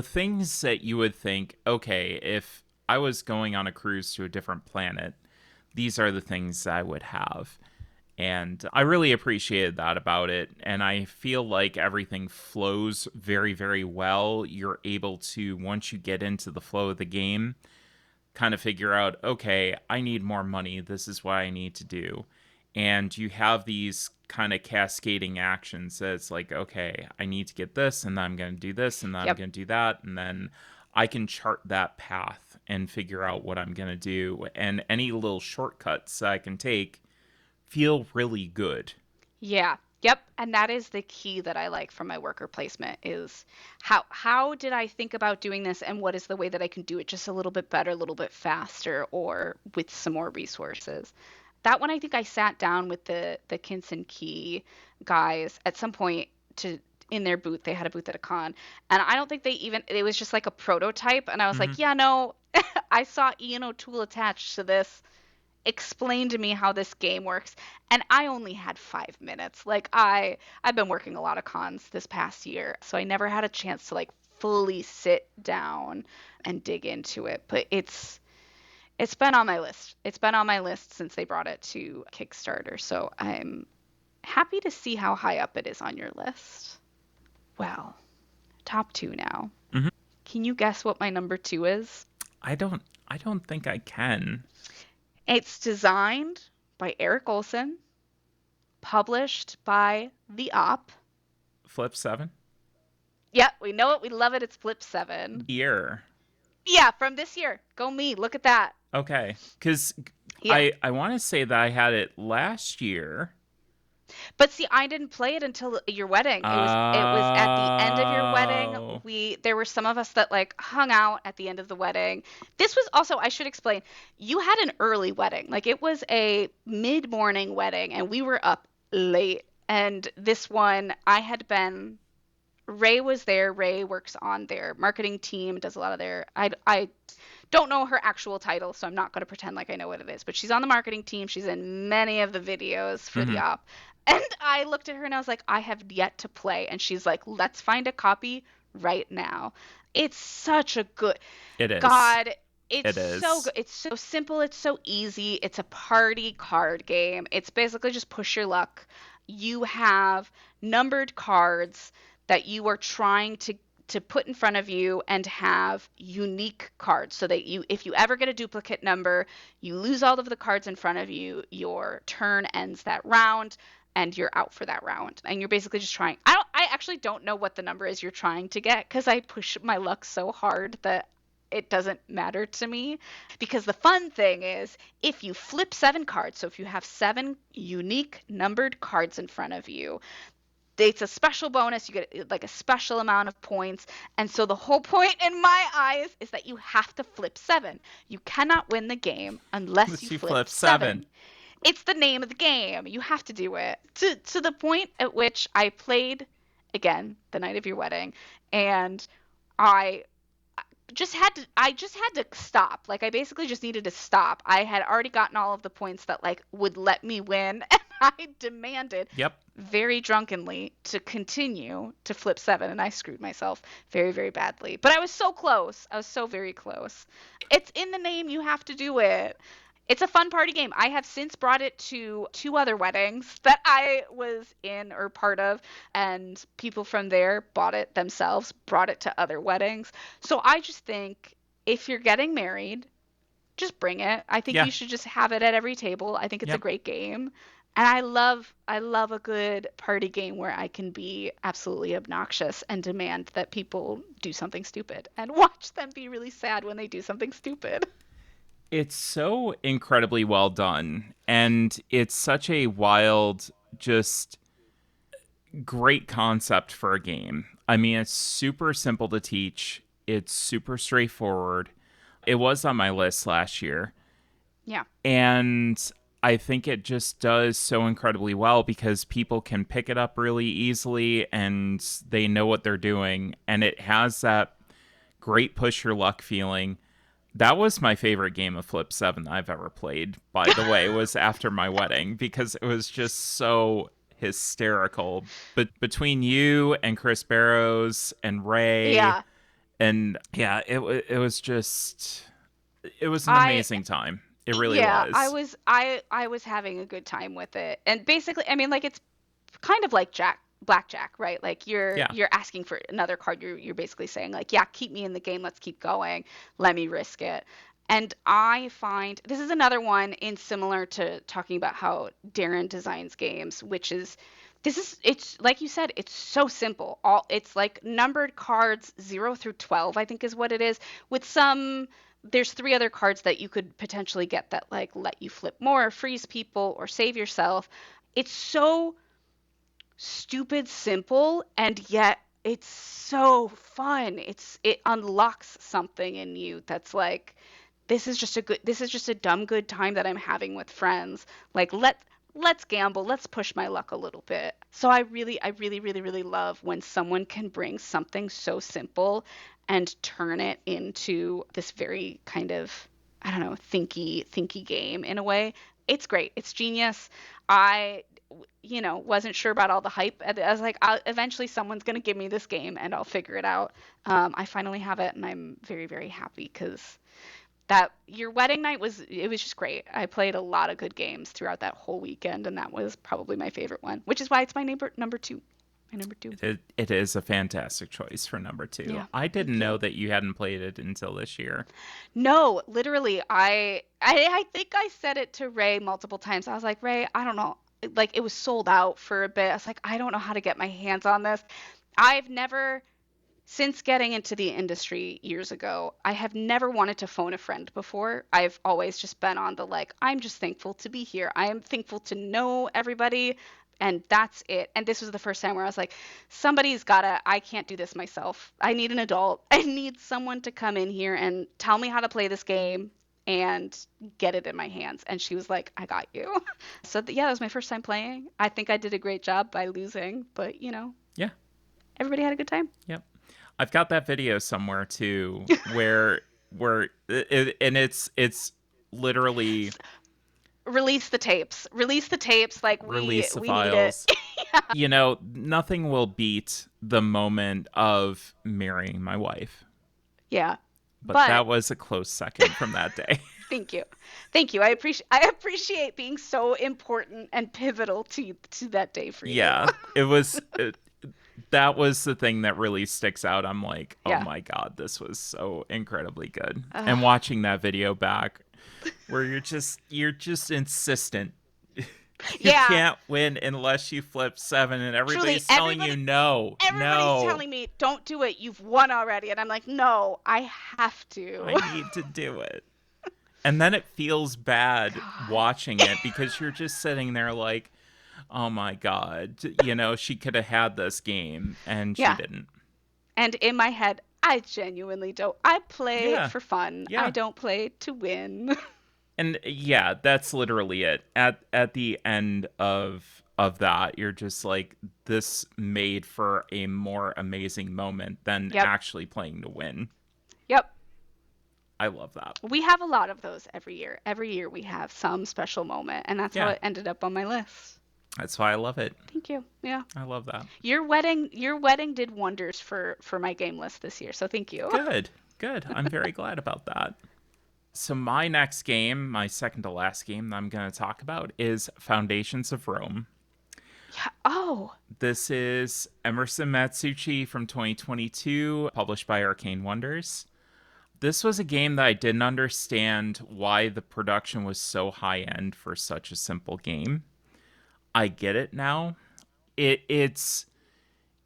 things that you would think, okay, if I was going on a cruise to a different planet, these are the things I would have. And I really appreciated that about it. And I feel like everything flows very, very well. You're able to, once you get into the flow of the game, kind of figure out, okay, I need more money. This is what I need to do. And you have these kind of cascading actions that's like, okay, I need to get this, and then I'm going to do this, and then I'm Yep. going to do that. And then I can chart that path and figure out what I'm going to do. And any little shortcuts I can take feel really good. Yeah. Yep. And that is the key that I like from my worker placement is how did I think about doing this and what is the way that I can do it just a little bit better, a little bit faster, or with some more resources. That one I think I sat down with the Kinson Key guys at some point to in their booth. They had a booth at a con. And I don't think they even it was just like a prototype and I was Hmm. like, "Yeah, no, I saw Ian O'Toole attached to this explain to me how this game works, and I only had 5 minutes. Like I've been working a lot of cons this past year, so I never had a chance to like fully sit down and dig into it, but it's been on my list. It's been on my list since they brought it to Kickstarter, so I'm happy to see how high up it is on your list. Well, top 2 now. Hmm. Can you guess what my number 2 is? I don't think I can. It's designed by Eric Olson, published by The Op. Flip 7? Yep, we know it. We love it. It's Flip 7. Year. Yeah, from this year. Go me. Look at that. Okay. Because Yeah. I want to say that I had it last year. But see, I didn't play it until your wedding. It was at the end of your wedding. Oh. There were some of us that like hung out at the end of the wedding. This was also, I should explain, you had an early wedding. Like it was a mid-morning wedding and we were up late. And this one I had been Ray was there. Ray works on their marketing team, does a lot of their I don't know her actual title, so I'm not going to pretend like I know what it is, but she's on the marketing team. She's in many of the videos for the Hmm. op. And I looked at her and I was like, I have yet to play. And she's like, let's find a copy right now. It's such a good It is. God. It's It so is. good. It's so simple. It's so easy. It's a party card game. It's basically just push your luck. You have numbered cards that you are trying to put in front of you and have unique cards so that you if you ever get a duplicate number, you lose all of the cards in front of you, your turn ends that round and you're out for that round. And you're basically just trying. I actually don't know what the number is you're trying to get cuz I push my luck so hard that it doesn't matter to me because the fun thing is if you flip 7 cards, so if you have 7 unique numbered cards in front of you, it's a special bonus. You get like a special amount of points. And so the whole point in my eyes is that you have to flip 7. You cannot win the game unless you She flip flipped 7. 7. It's the name of the game. You have to do it. To the point at which I played again the night of your wedding and I I just had to stop. Like I basically just needed to stop. I had already gotten all of the points that like would let me win and I demanded Yep. very drunkenly to continue to flip 7 and I screwed myself very very badly. But I was so close. I was so very close. It's in the name, you have to do it. It's a fun party game. I have since brought it to 2 other weddings that I was in or part of, and people from there bought it themselves, brought it to other weddings. So I just think if you're getting married, just bring it. I think Yeah. you should just have it at every table. I think it's a Yep. great game. And I love a good party game where I can be absolutely obnoxious and demand that people do something stupid and watch them be really sad when they do something stupid. It's so incredibly well done. And it's such a wild, just great concept for a game. I mean, it's super simple to teach, it's super straightforward. It was on my list last year. Yeah. And I think it just does so incredibly well because people can pick it up really easily and they know what they're doing. And it has that great push your luck feeling. That was my favorite game of Flip 7 I've ever played, by the way, was after my wedding because it was just so hysterical. But between you and Chris Barrows and Ray Yeah. and yeah, it was just it was an I amazing time. It really yeah, I was. was I was having a good time with it. And basically, I mean like it's kind of like blackjack, right? Like you're Yeah. you're asking for another card. You're basically saying like, yeah, keep me in the game. Let's keep going. Let me risk it. And I find this is another one in similar to talking about how Darren designs games, which is it's like you said, it's so simple. All it's like numbered cards 0 through 12, I think is what it is, with some there's 3 other cards that you could potentially get that like let you flip more, freeze people, or save yourself. It's so stupid simple and yet it's so fun. It unlocks something in you that's like this is just a dumb good time that I'm having with friends. Like let's gamble, let's push my luck a little bit. So I really love when someone can bring something so simple and turn it into this very kind of I don't know, thinky game in a way. It's great. It's genius. I wasn't sure about all the hype. I was like, eventually someone's going to give me this game and I'll figure it out. I finally have it and I'm very, very happy because that your wedding night it was just great. I played a lot of good games throughout that whole weekend and that was probably my favorite one, which is why it's my number 2. my number two. It is a fantastic choice for number two. Yeah, I didn't thank you. know that you hadn't played it until this year. No, literally, I think I said it to Ray multiple times. I was like, Ray, I don't know. Like it was sold out for a bit. I was like, I don't know how to get my hands on this. I've never since getting into the industry years ago, I have never wanted to phone a friend before. I've always just been on the like, I'm just thankful to be here. I am thankful to know everybody, and that's it. And this was the first time where I was like, somebody's gotta, I can't do this myself. I need an adult. I need someone to come in here and tell me how to play this game and get it in my hands. And she was like, I got you. So, yeah, that was my first time playing. I think I did a great job by losing, but Yeah. everybody had a good time. Yep. I've got that video somewhere too, and it's literally Release the tapes. Release the tapes. Like we release the we need it. files. Nothing will beat the moment of marrying my wife, Yeah. but But that was a close second from that day. thank you. Thank you. I appreciate being so important and pivotal to that day for you. Yeah, it was. That was the thing that really sticks out. I'm like, oh Yeah. my God, this was so incredibly good. Uh, And watching that video back where you're just insistent. You yeah. can't win unless you flip seven and Truly everybody's telling you everybody no, everybody's no, telling me don't do it. You've won already. And I'm like, "No, I have I to." need to do it. And then it feels bad God. watching it because you're just sitting there like, oh my God, she could have had this game and she Yeah. didn't. And in my head, I genuinely don't. I play Yeah. for fun. I Yeah. don't play to win. And yeah, that's literally it. At the end of that, you're just like, this made for a more amazing moment than Yep. actually playing to win. Yep. I love that. We have a lot of those every year. Every year we have some special moment, and that's how Yeah, it ended up on my list. that's why I love it. Thank you. Yeah. I love that. Your wedding did wonders for my game list this year. So thank you. Good, good. I'm very glad about that. So my next game, my second to last game that I'm going to talk about is Foundations of Rome. Yeah. Oh. This is Emerson Matsuuchi from 2022, published by Arcane Wonders. This was a game that I didn't understand why the production was so high end for such a simple game. I get it now. It's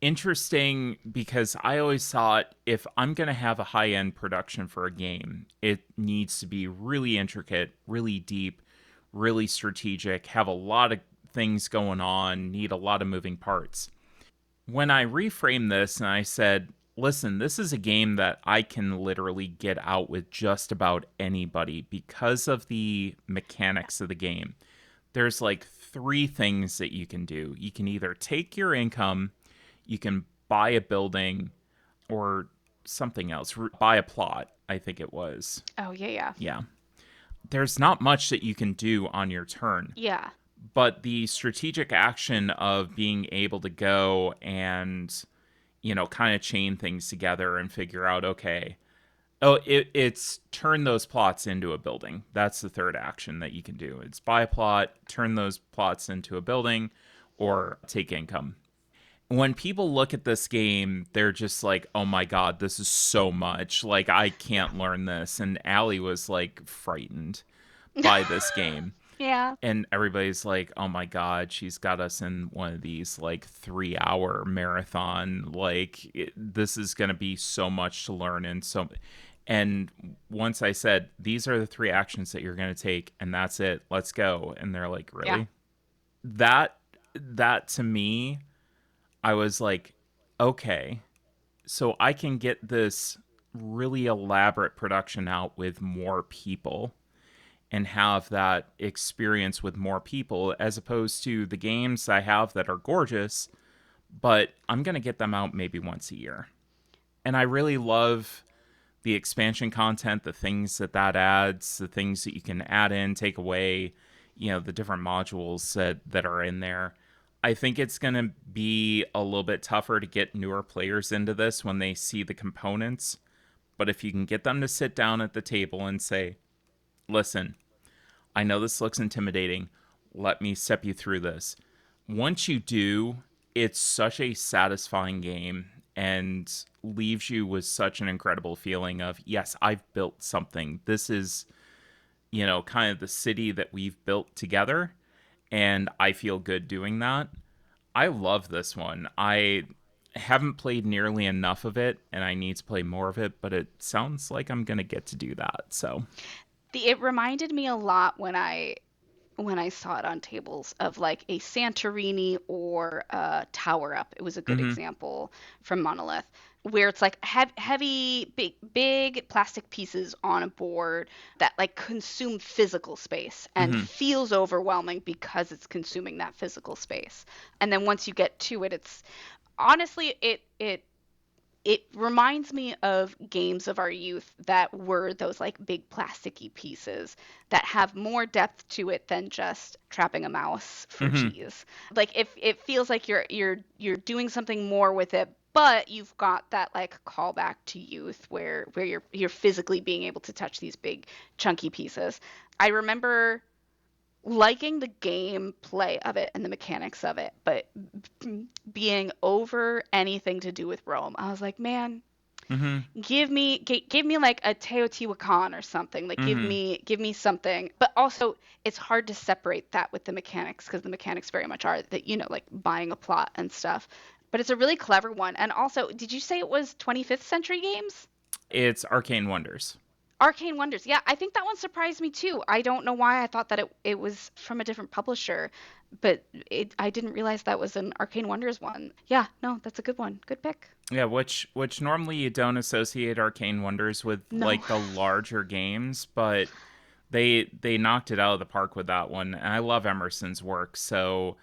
interesting because I always thought if I'm going to have a high end production for a game, it needs to be really intricate, really deep, really strategic, have a lot of things going on, need a lot of moving parts. When I reframed this and I said, listen, this is a game that I can literally get out with just about anybody because of the mechanics of the game. There's like three things that you can do. You can either take your income, you can buy a building, or something else, buy a plot, I think it was. Oh yeah, yeah. Yeah. There's not much that you can do on your turn, Yeah. but the strategic action of being able to go and, kind of chain things together and figure out, okay, oh, it's turn those plots into a building. That's the third action that you can do. It's buy a plot, turn those plots into a building, or take income. When people look at this game, they're just like, oh my God, this is so much. Like, I can't learn this. And Allie was like frightened by this game. Yeah. And everybody's like, oh my God, she's got us in one of these like 3 hour marathon. Like, this is going to be so much to learn. And once I said, these are the three actions that you're going to take, and that's it, let's go. And they're like, Yeah. really? That to me, I was like, okay, so I can get this really elaborate production out with more people and have that experience with more people as opposed to the games I have that are gorgeous, but I'm going to get them out maybe once a year. And I really love the expansion content, the things that adds, the things that you can add in, take away, the different modules that are in there. I think it's going to be a little bit tougher to get newer players into this when they see the components. But if you can get them to sit down at the table and say, listen, I know this looks intimidating. Let me step you through this. Once you do, it's such a satisfying game and leaves you with such an incredible feeling of, yes, I've built something. This is, kind of the city that we've built together, and I feel good doing that. I love this one. I haven't played nearly enough of it, and I need to play more of it, but it sounds like I'm going to get to do that. So, It reminded me a lot when I saw it on tables of like a Santorini or a Tower Up. It was a good mm-hmm, example from Monolith, where it's like heavy, big plastic pieces on a board that like consume physical space and mm-hmm, feels overwhelming because it's consuming that physical space. And then once you get to it, it's honestly it reminds me of games of our youth that were those like big plasticky pieces that have more depth to it than just trapping a mouse for mm-hmm, cheese. Like if it feels like you're doing something more with it, but you've got that like callback to youth where you're physically being able to touch these big chunky pieces. I remember liking the gameplay of it and the mechanics of it, but being over anything to do with Rome. I was like, man, mm-hmm, give me like a Teotihuacan or something. Like mm-hmm. give me something. But also it's hard to separate that with the mechanics because the mechanics very much are that like buying a plot and stuff. But it's a really clever one. And also, did you say it was 25th century games? It's Arcane Wonders. Arcane Wonders. Yeah, I think that one surprised me too. I don't know why I thought that it was from a different publisher, but I didn't realize that was an Arcane Wonders one. Yeah, no, that's a good one. Good pick. Yeah, which normally you don't associate Arcane Wonders with No. like the larger games, but they knocked it out of the park with that one. And I love Emerson's work, so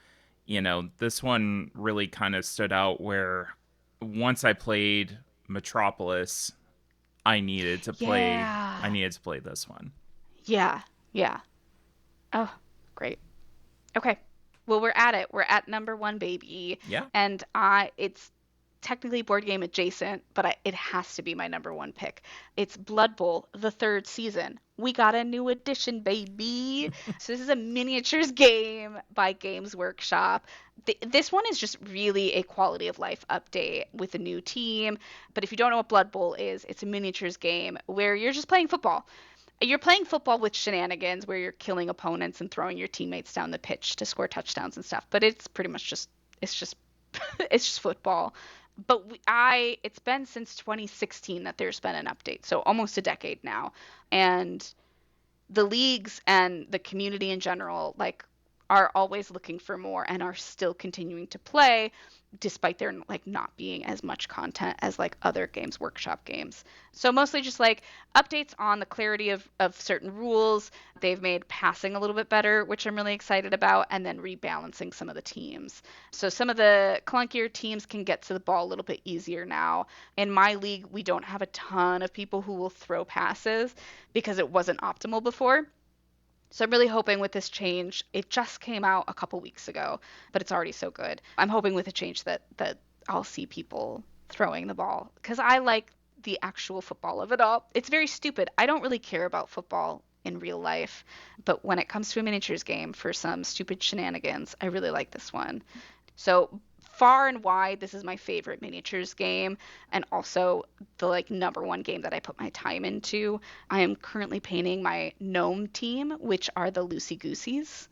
this one really kind of stood out where once I played Metropolis, I needed to play I Yeah. needed to play this one. Yeah. Yeah. Oh, great. Okay. Well, we're at it. We're at number one, baby. Yeah. And it's technically board game adjacent, but it has to be my number one pick. It's Blood Bowl, the third season. We got a new edition, baby. So this is a miniatures game by Games Workshop. This one is just really a quality of life update with a new team. But if you don't know what Blood Bowl is, it's a miniatures game where you're just playing football. You're playing football with shenanigans where you're killing opponents and throwing your teammates down the pitch to score touchdowns and stuff. But it's pretty much just it's just it's just football. But it's been since 2016 that there's been an update, so almost a decade now, and the leagues and the community in general like are always looking for more and are still continuing to play despite there like not being as much content as like other Games Workshop games. So mostly just like updates on the clarity of certain rules. They've made passing a little bit better, which I'm really excited about, and then rebalancing some of the teams. So some of the clunkier teams can get to the ball a little bit easier now. In my league, we don't have a ton of people who will throw passes because it wasn't optimal before. So I'm really hoping with this change, it just came out a couple weeks ago, but it's already so good. I'm hoping with a change that I'll see people throwing the ball because I like the actual football of it all. It's very stupid. I don't really care about football in real life, but when it comes to a miniatures game for some stupid shenanigans, I really like this one. So far and wide, this is my favorite miniatures game, and also the like number one game that I put my time into. I am currently painting my gnome team, which are the Loosey Gooseys.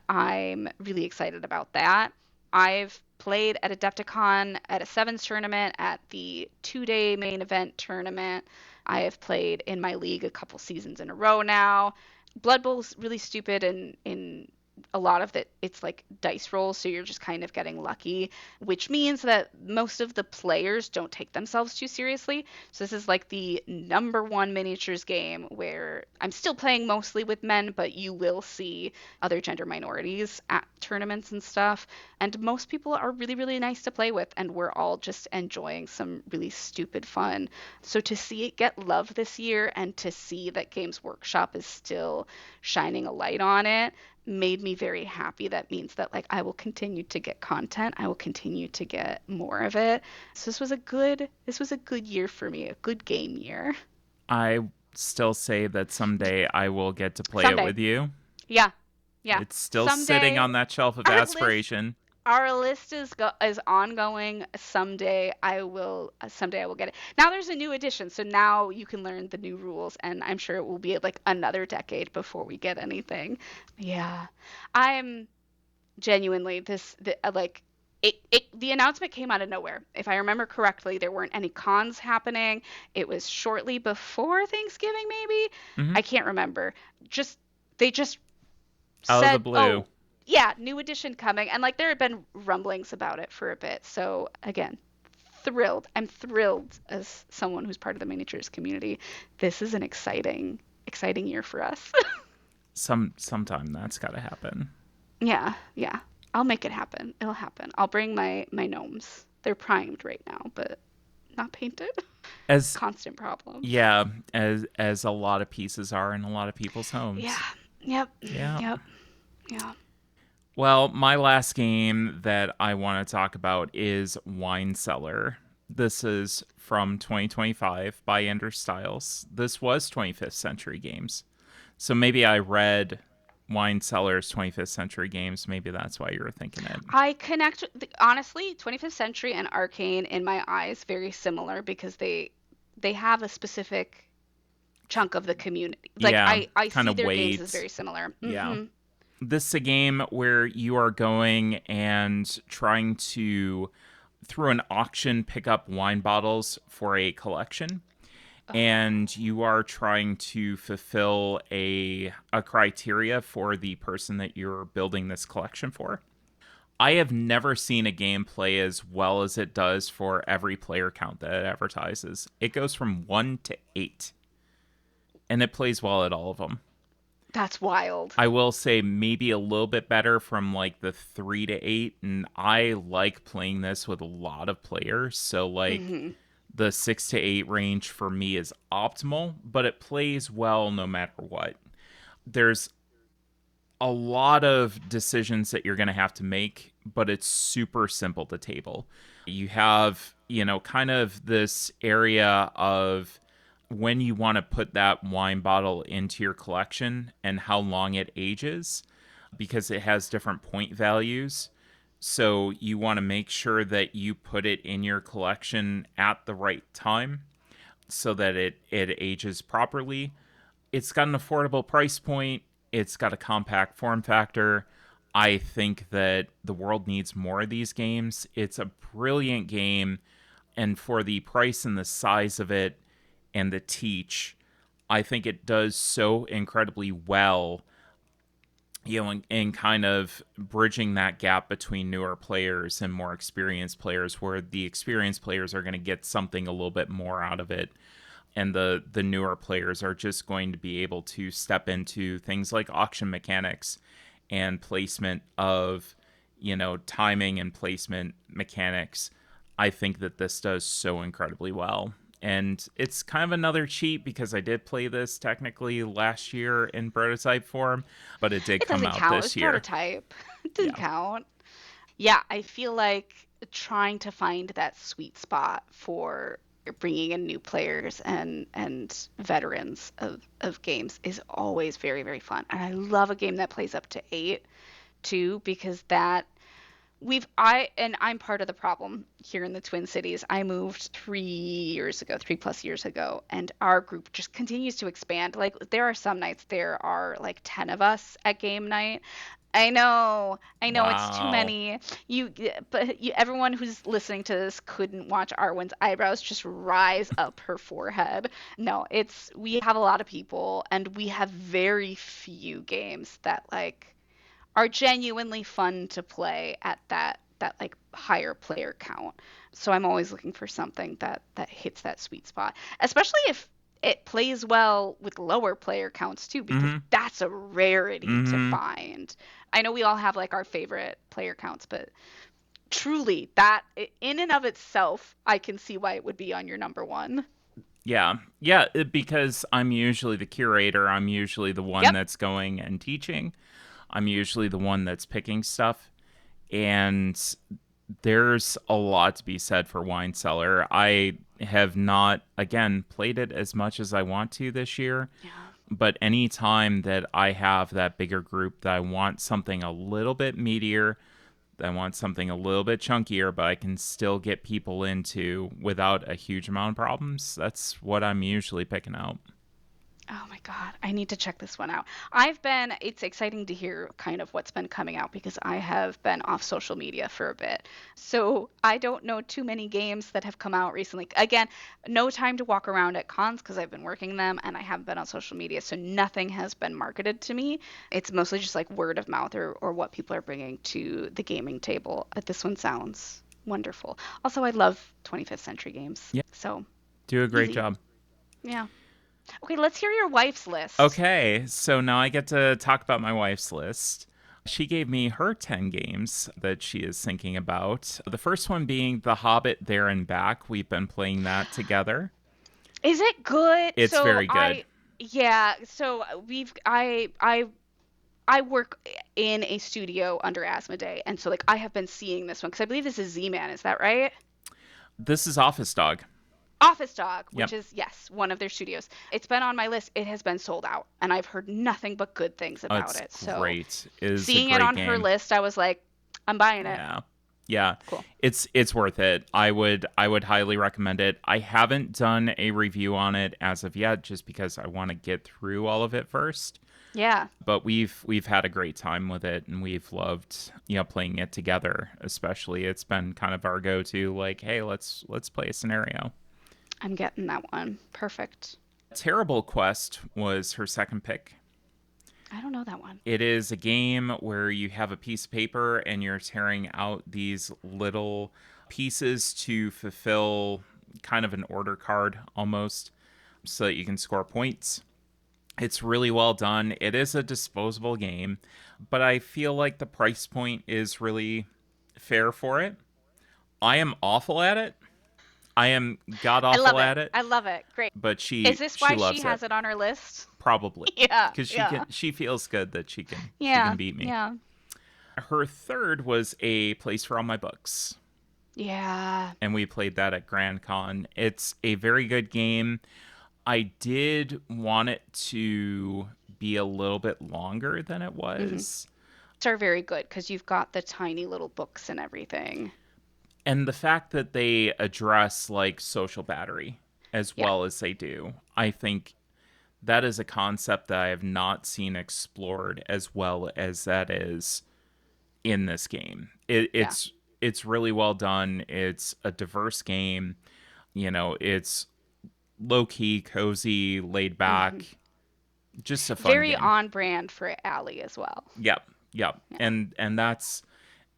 I'm really excited about that. I've played at Adepticon, at a sevens tournament, at the 2-day main event tournament. I have played in my league a couple seasons in a row now. Blood Bowl's really stupid in a lot of it's like dice rolls, so you're just kind of getting lucky, which means that most of the players don't take themselves too seriously. So this is like the number one miniatures game where I'm still playing mostly with men, but you will see other gender minorities at tournaments and stuff. And most people are really, really nice to play with, and we're all just enjoying some really stupid fun. So to see it get love this year and to see that Games Workshop is still shining a light on it made me very happy. That means that like I will continue to get content. I will continue to get more of it. So this was a good year for me, a good game year. I still say that someday I will get to play it Someday. with you. Yeah. Yeah. It's still sitting Someday on that shelf of our list aspiration. Our list is ongoing. Someday I will get it. Now there's a new edition, so now you can learn the new rules, and I'm sure it will be like another decade before we get anything. Yeah, I'm genuinely like the announcement came out of nowhere. If I remember correctly, there weren't any cons happening. It was shortly before Thanksgiving, maybe. Hmm. I can't remember. Just they just Out of the said, blue. "Oh, yeah, new edition coming." And like there had been rumblings about it for a bit. So again, thrilled. I'm thrilled as someone who's part of the miniatures community. This is an exciting year for us. Sometime that's got to happen. Yeah, yeah. I'll make it happen. It'll happen. I'll bring my gnomes. They're primed right now, but not painted. As Constant problems. Yeah, as a lot of pieces are in a lot of people's Yeah. homes. Yep. Yeah. Yep. Yeah. Well, my last game that I want to talk about is Wine Cellar. This is from 2025 by Ender Styles. This was 25th Century Games. So maybe I read Wine Cellar's 25th Century Games. Maybe that's why you were thinking it. I connect honestly, 25th century and arcane in my eyes very similar because they have a specific chunk of the community. Like Yeah, I kind see of their games as weights. very similar. Yeah. Mhm. This is a game where you are going and trying to, through an auction, pick up wine bottles for a collection. Oh, And you are trying to fulfill a criteria for the person that you're building this collection for. I have never seen a game play as well as it does for every player count that it advertises. It goes from 1 to 8, and it plays well at all of them. that's wild. I will say maybe a little bit better from like the 3 to 8, and I like playing this with a lot of players. So like Mhm. the 6 to 8 range for me is optimal, but it plays well no matter what. There's a lot of decisions that you're going to have to make, but it's super simple to table. You have, kind of this area of when you want to put that wine bottle into your collection and how long it ages because it has different point values. So you want to make sure that you put it in your collection at the right time so that it ages properly. It's got an affordable price point. It's got a compact form factor. I think that the world needs more of these games. It's a brilliant game, and for the price and the size of it and the teach, I think it does so incredibly well, in kind of bridging that gap between newer players and more experienced players, where the experienced players are going to get something a little bit more out of it, and the newer players are just going to be able to step into things like auction mechanics and placement of, timing and placement mechanics. I think that this does so incredibly well. And it's kind of another cheat because I did play this technically last year in prototype form, but it did It come doesn't out count. It this was year. prototype. It doesn't Yeah. count. Yeah, I feel like trying to find that sweet spot for bringing in new players and veterans of games is always very, very fun. And I love a game that plays up to 8 too, because that I'm part of the problem here in the Twin Cities. I moved 3 years ago, 3+ years ago, and our group just continues to expand. Like there are some nights there are like 10 of us at game night. I know it's too Wow. many. Everyone who's listening to this couldn't watch Arwen's eyebrows just rise up her forehead. No, we have a lot of people, and we have very few games that like are genuinely fun to play at that like higher player count. So I'm always looking for something that hits that sweet spot, especially if it plays well with lower player counts too, because Mm-hmm. that's a rarity to Mm-hmm. find. I know we all have like our favorite player counts, but truly that in and of itself, I can see why it would be on your number one. Yeah. Yeah, because I'm usually the curator. I'm usually the one Yep. that's going and teaching. I'm usually the one that's picking stuff. And there's a lot to be said for Wine Cellar. I have not, again, played it as much as I want to this year. Yeah. But any time that I have that bigger group that I want something a little bit meatier, I want something a little bit chunkier, but I can still get people into without a huge amount of problems. That's what I'm usually picking out. Oh my God, I need to check this one out. It's exciting to hear kind of what's been coming out because I have been off social media for a bit. So I don't know too many games that have come out recently. Again, no time to walk around at cons because I've been working them and I haven't been on social media. So nothing has been marketed to me. It's mostly just like word of mouth or what people are bringing to the gaming table. This one sounds wonderful. Also, I love 25th century games. Yeah, So do a great easy. job. Yeah. Okay, let's hear your wife's list. Okay, so now I get to talk about my wife's list. She gave me her 10 games that she is thinking about. The first one being The Hobbit There and Back. We've been playing that together. Is it good? It's very good. Yeah, so I work in a studio under Asmodee, and so like I have been seeing this one because I believe this is Z-Man, is that right? This is Office Dog. Office Dog, which Yep. is yes, one of their studios. It's been on my list. It has been sold out, and I've heard nothing but good things Oh, about it's it. So great. It is a seeing it great on her game. list, I was like, I'm buying it. Yeah. Yeah. Cool. It's worth it. I would highly recommend it. I haven't done a review on it as of yet just because I want to get through all of it first. Yeah, But we've had a great time with it and we've loved, playing it together. Especially it's been kind of our go-to like, hey, let's play a scenario. I'm getting that one. Perfect. Terrible Quest was her second pick. I don't know that one. It is a game where you have a piece of paper and you're tearing out these little pieces to fulfill kind of an order card almost so that you can score points. It's really well done. It is a disposable game, but I feel like the price point is really fair for it. I am awful at it. I am god I love awful it. at it, I love it. Great. but Is she this she why she loves it. has it on her list? Probably Yeah, because yeah, she feels good that she can yeah, beat me. yeah, Her third was A Place for All My Books, yeah. and we played that at Grand Con. It's a very good game. I did want it to be a little bit longer than it Mm-hmm. was. Are very good because you've got the tiny little books and everything. And the fact that they address like social battery as Yeah, well as they do, I think that is a concept that I have not seen explored as well as that is in this game. yeah. It's really well done. It's a diverse game. It's low key, cozy, laid Hmm. back, just a fun Very game. on brand for Allie as well. Yep, yep. Yeah, And that's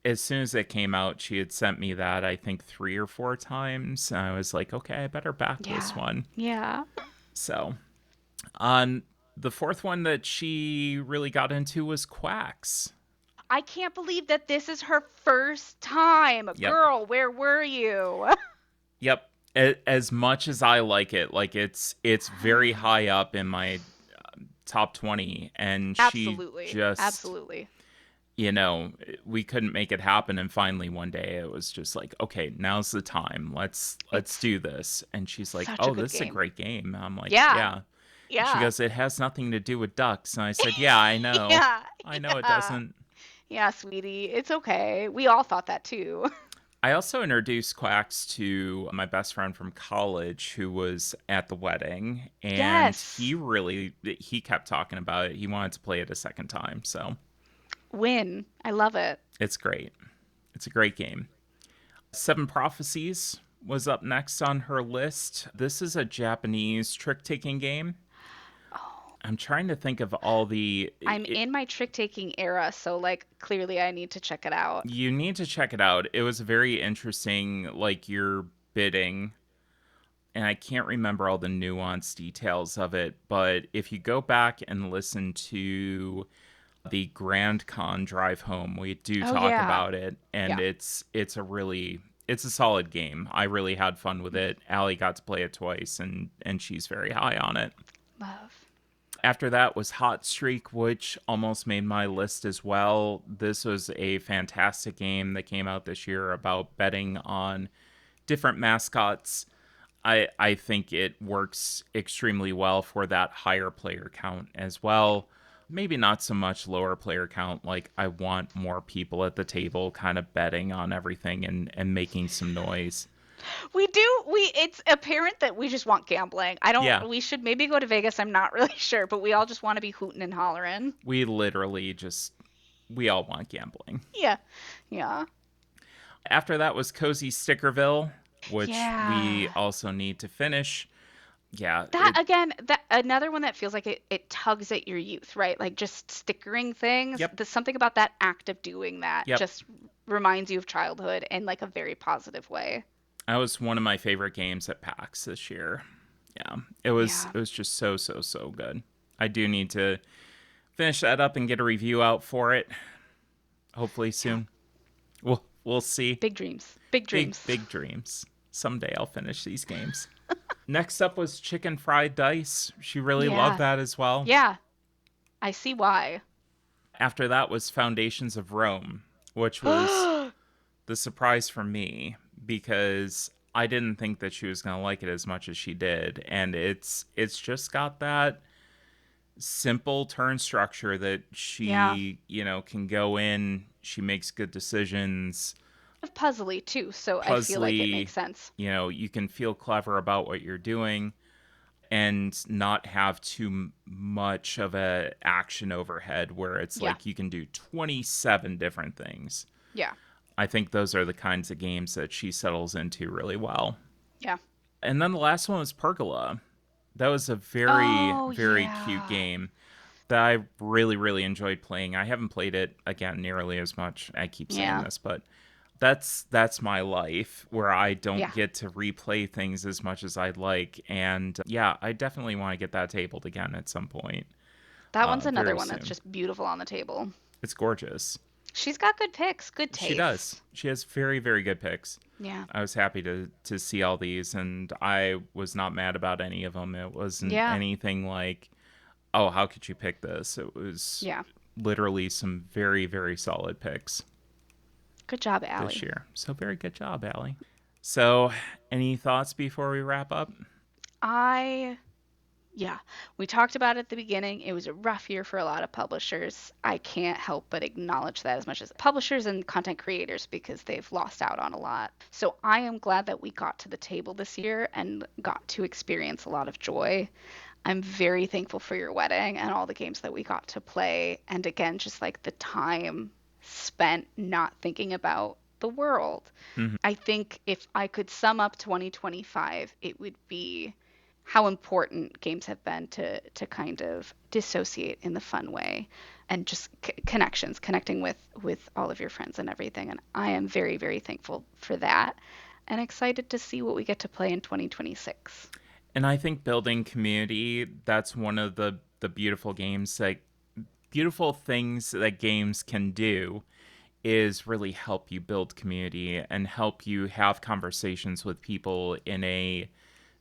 as soon as it came out, she had sent me that I think 3 or 4 times. And I was like, okay, I better back this yeah, one. yeah. So on the fourth one that she really got into was Quacks. I can't believe that this is her first time. Yep, Girl, where were you? yep. As much as I like it's very high up in my top 20, and she Absolutely, just absolutely. you know, we couldn't make it happen, and finally one day it was just like, okay, now's the time. Let's It's do this. And she's like, such a "Oh, good this is a game. great game." I'm like, Yeah, "Yeah." And she yeah, goes, "It has nothing to do with ducks." And I said, "Yeah, I know. yeah, I know it yeah. doesn't." Yeah, sweetie, it's okay. We all thought that too. I also introduced Quacks to my best friend from college who was at the wedding, and Yes. he kept talking about it. He wanted to play it a second time, so Win. I love it. it's great. It's a great game. Seven Prophecies was up next on her list. This is a Japanese trick-taking game. Oh, I'm trying to think of all I'm in my trick-taking era, so like clearly I need to check it out. you need to check it out. It was very interesting, like your bidding, and I can't remember all the nuanced details of it, but if you go back and listen to the Grand Con drive home, we do Oh talk yeah. about it, and Yeah. it's a solid game. I really had fun with it. Allie got to play it twice, and she's very high on it. Love. After that was Hot Streak, which almost made my list as well. This was a fantastic game that came out this year about betting on different mascots. I think it works extremely well for that higher player count as well. maybe not so much lower player count. Like, I want more people at the table kind of betting on everything and making some noise. It's apparent that we just want gambling. Yeah, We should maybe go to Vegas. I'm not really sure, but we all just want to be hooting and hollering. we literally just, we all want gambling. Yeah. Yeah. After that was Cozy Stickerville, which we Yeah. also need to finish. Yeah, That it, again, that another one that feels like it tugs at your youth, right? Like just stickering things. yep, There's something about that act of doing that yep. just reminds you of childhood in like a very positive way. That was one of my favorite games at PAX this year. Yeah, Yeah. it was just so so so good. I do need to finish that up and get a review out for it. Hopefully Yeah. soon. We'll see. Big dreams. Big Big dreams. big dreams. Someday I'll finish these games. Next up was Chicken Fried Dice. She really loved Yeah. that as well. Yeah. I see why. After that was Foundations of Rome, which was the surprise for me because I didn't think that she was going to like it as much as she did, and it's just got that simple turn structure that Yeah. she, can go in, she makes good decisions, Puzzly too, so I feel like it puzzly, makes sense. you can feel clever about what you're doing and not have much of a action overhead where it's Yeah. like you can do 27 different things. Yeah. I think those are the kinds of games that she settles into really well. Yeah. And then the last one was Pergola. That was a very, Oh, very cute yeah. game that I really, really enjoyed playing. I haven't played it again nearly as much. I keep saying Yeah. this, but that's my life where I don't Yeah. get to replay things as much as I'd like. And yeah, I definitely want to get that tabled again at some point, That one's another very one that's soon. just beautiful on the table. It's gorgeous. She's got good picks, good She does. taste. She has very, very good picks. Yeah. I was happy to see all these, and I was not mad about any of them. It wasn't Yeah. anything like, oh, how could you pick this? It was Yeah. literally some very, very solid picks Good job, this Allie. year. So very good job, Allie. So, any thoughts before we wrap up? I Yeah, we talked about it at the beginning. It was a rough year for a lot of publishers. I can't help but acknowledge that as much as publishers and content creators because they've lost out on a lot. So I am glad that we got to the table this year and got to experience a lot of joy. I'm very thankful for your wedding and all the games that we got to play. And again, just like the time spent not thinking about the world. Hmm. I think if I could sum up 2025, it would be how important games have been to kind of dissociate in the fun way and just connections, connecting with all of your friends and everything. And I am very, very thankful for that and excited to see what we get to play in 2026. And I think building community, that's one of the beautiful games, like beautiful things that games can do is really help you build community and help you have conversations with people in a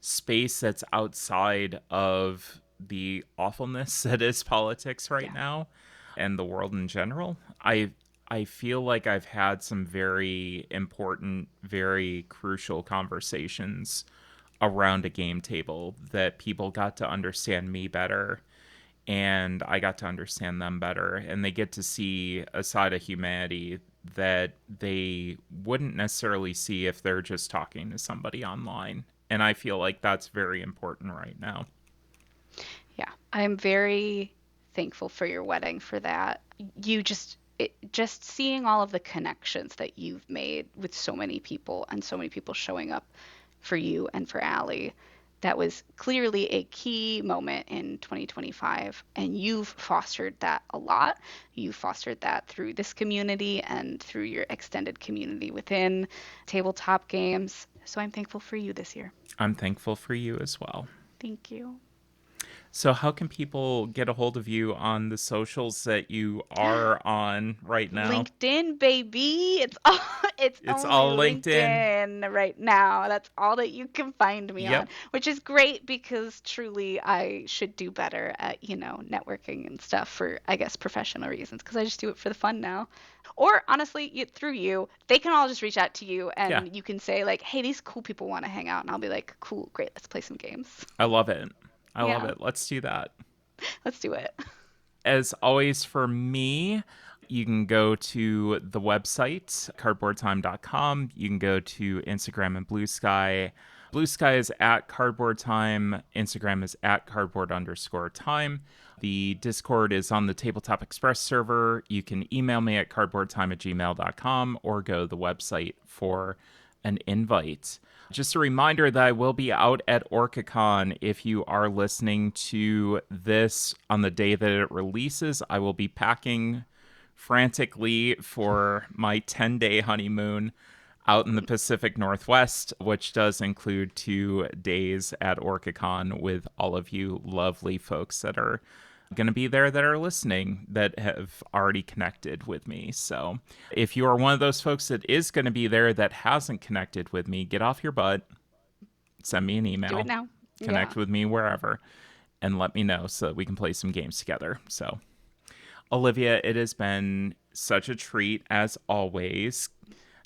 space that's outside of the awfulness that is politics right Yeah. now and the world in general. I feel like I've had some very important, very crucial conversations around a game table that people got to understand me better and I got to understand them better and they get to see a side of humanity that they wouldn't necessarily see if they're just talking to somebody online. And I feel like that's very important right now. Yeah. I'm very thankful for your wedding for that. Just seeing all of the connections that you've made with so many people and so many people showing up for you and for Allie. That was clearly a key moment in 2025, and you've fostered that a lot. You've fostered that through this community and through your extended community within tabletop games. So I'm thankful for you this year. I'm thankful for you as well. Thank you. So, how can people get a hold of you on the socials that you are on right now? LinkedIn, baby. It's It's only all LinkedIn. LinkedIn right now. That's all that you can find me on, Yep. which is great because truly I should do better at, networking and stuff for, I guess, professional reasons because I just do it for the fun now. Or honestly, through you, they can all just reach out to you Yeah. and you can say like, "Hey, these cool people want to hang out." And I'll be like, "Cool, great. Let's play some games." I love it. I love Yeah, it. Let's do that. let's do it. As always, for me, you can go to the website, cardboardtime.com. You can go to Instagram and Blue Sky. Blue Sky is at Cardboard Time. Instagram is at cardboard_time. The Discord is on the Tabletop Express server. You can email me at cardboardtime@gmail.com or go to the website for an invite. Just a reminder that I will be out at OrcaCon. If you are listening to this on the day that it releases, I will be packing frantically for my 10-day honeymoon out in the Pacific Northwest, which does include 2 days at OrcaCon with all of you lovely folks that are going to be there that are listening that have already connected with me. So if you are one of those folks that is going to be there that hasn't connected with me, get off your butt, send me an Do it email, now. connect Yeah. with me wherever, and let me know so that we can play some games together. So, Olivia, it has been such a treat as always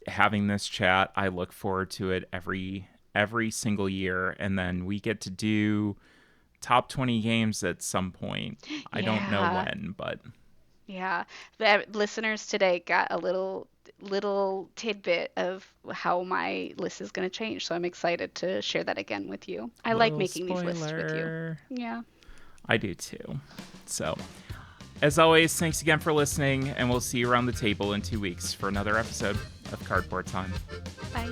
having this chat. I look forward to it every single year, and then we get to do top 20 games at some point. I don't know Yeah. when, but Yeah. The listeners today got a little tidbit of how my list is going to change. So I'm excited to share that again with you. I like little making these lists with you. spoiler. Yeah. I do too. So, as always, thanks again for listening, and we'll see you around the table in 2 weeks for another episode of Cardboard Time. Bye.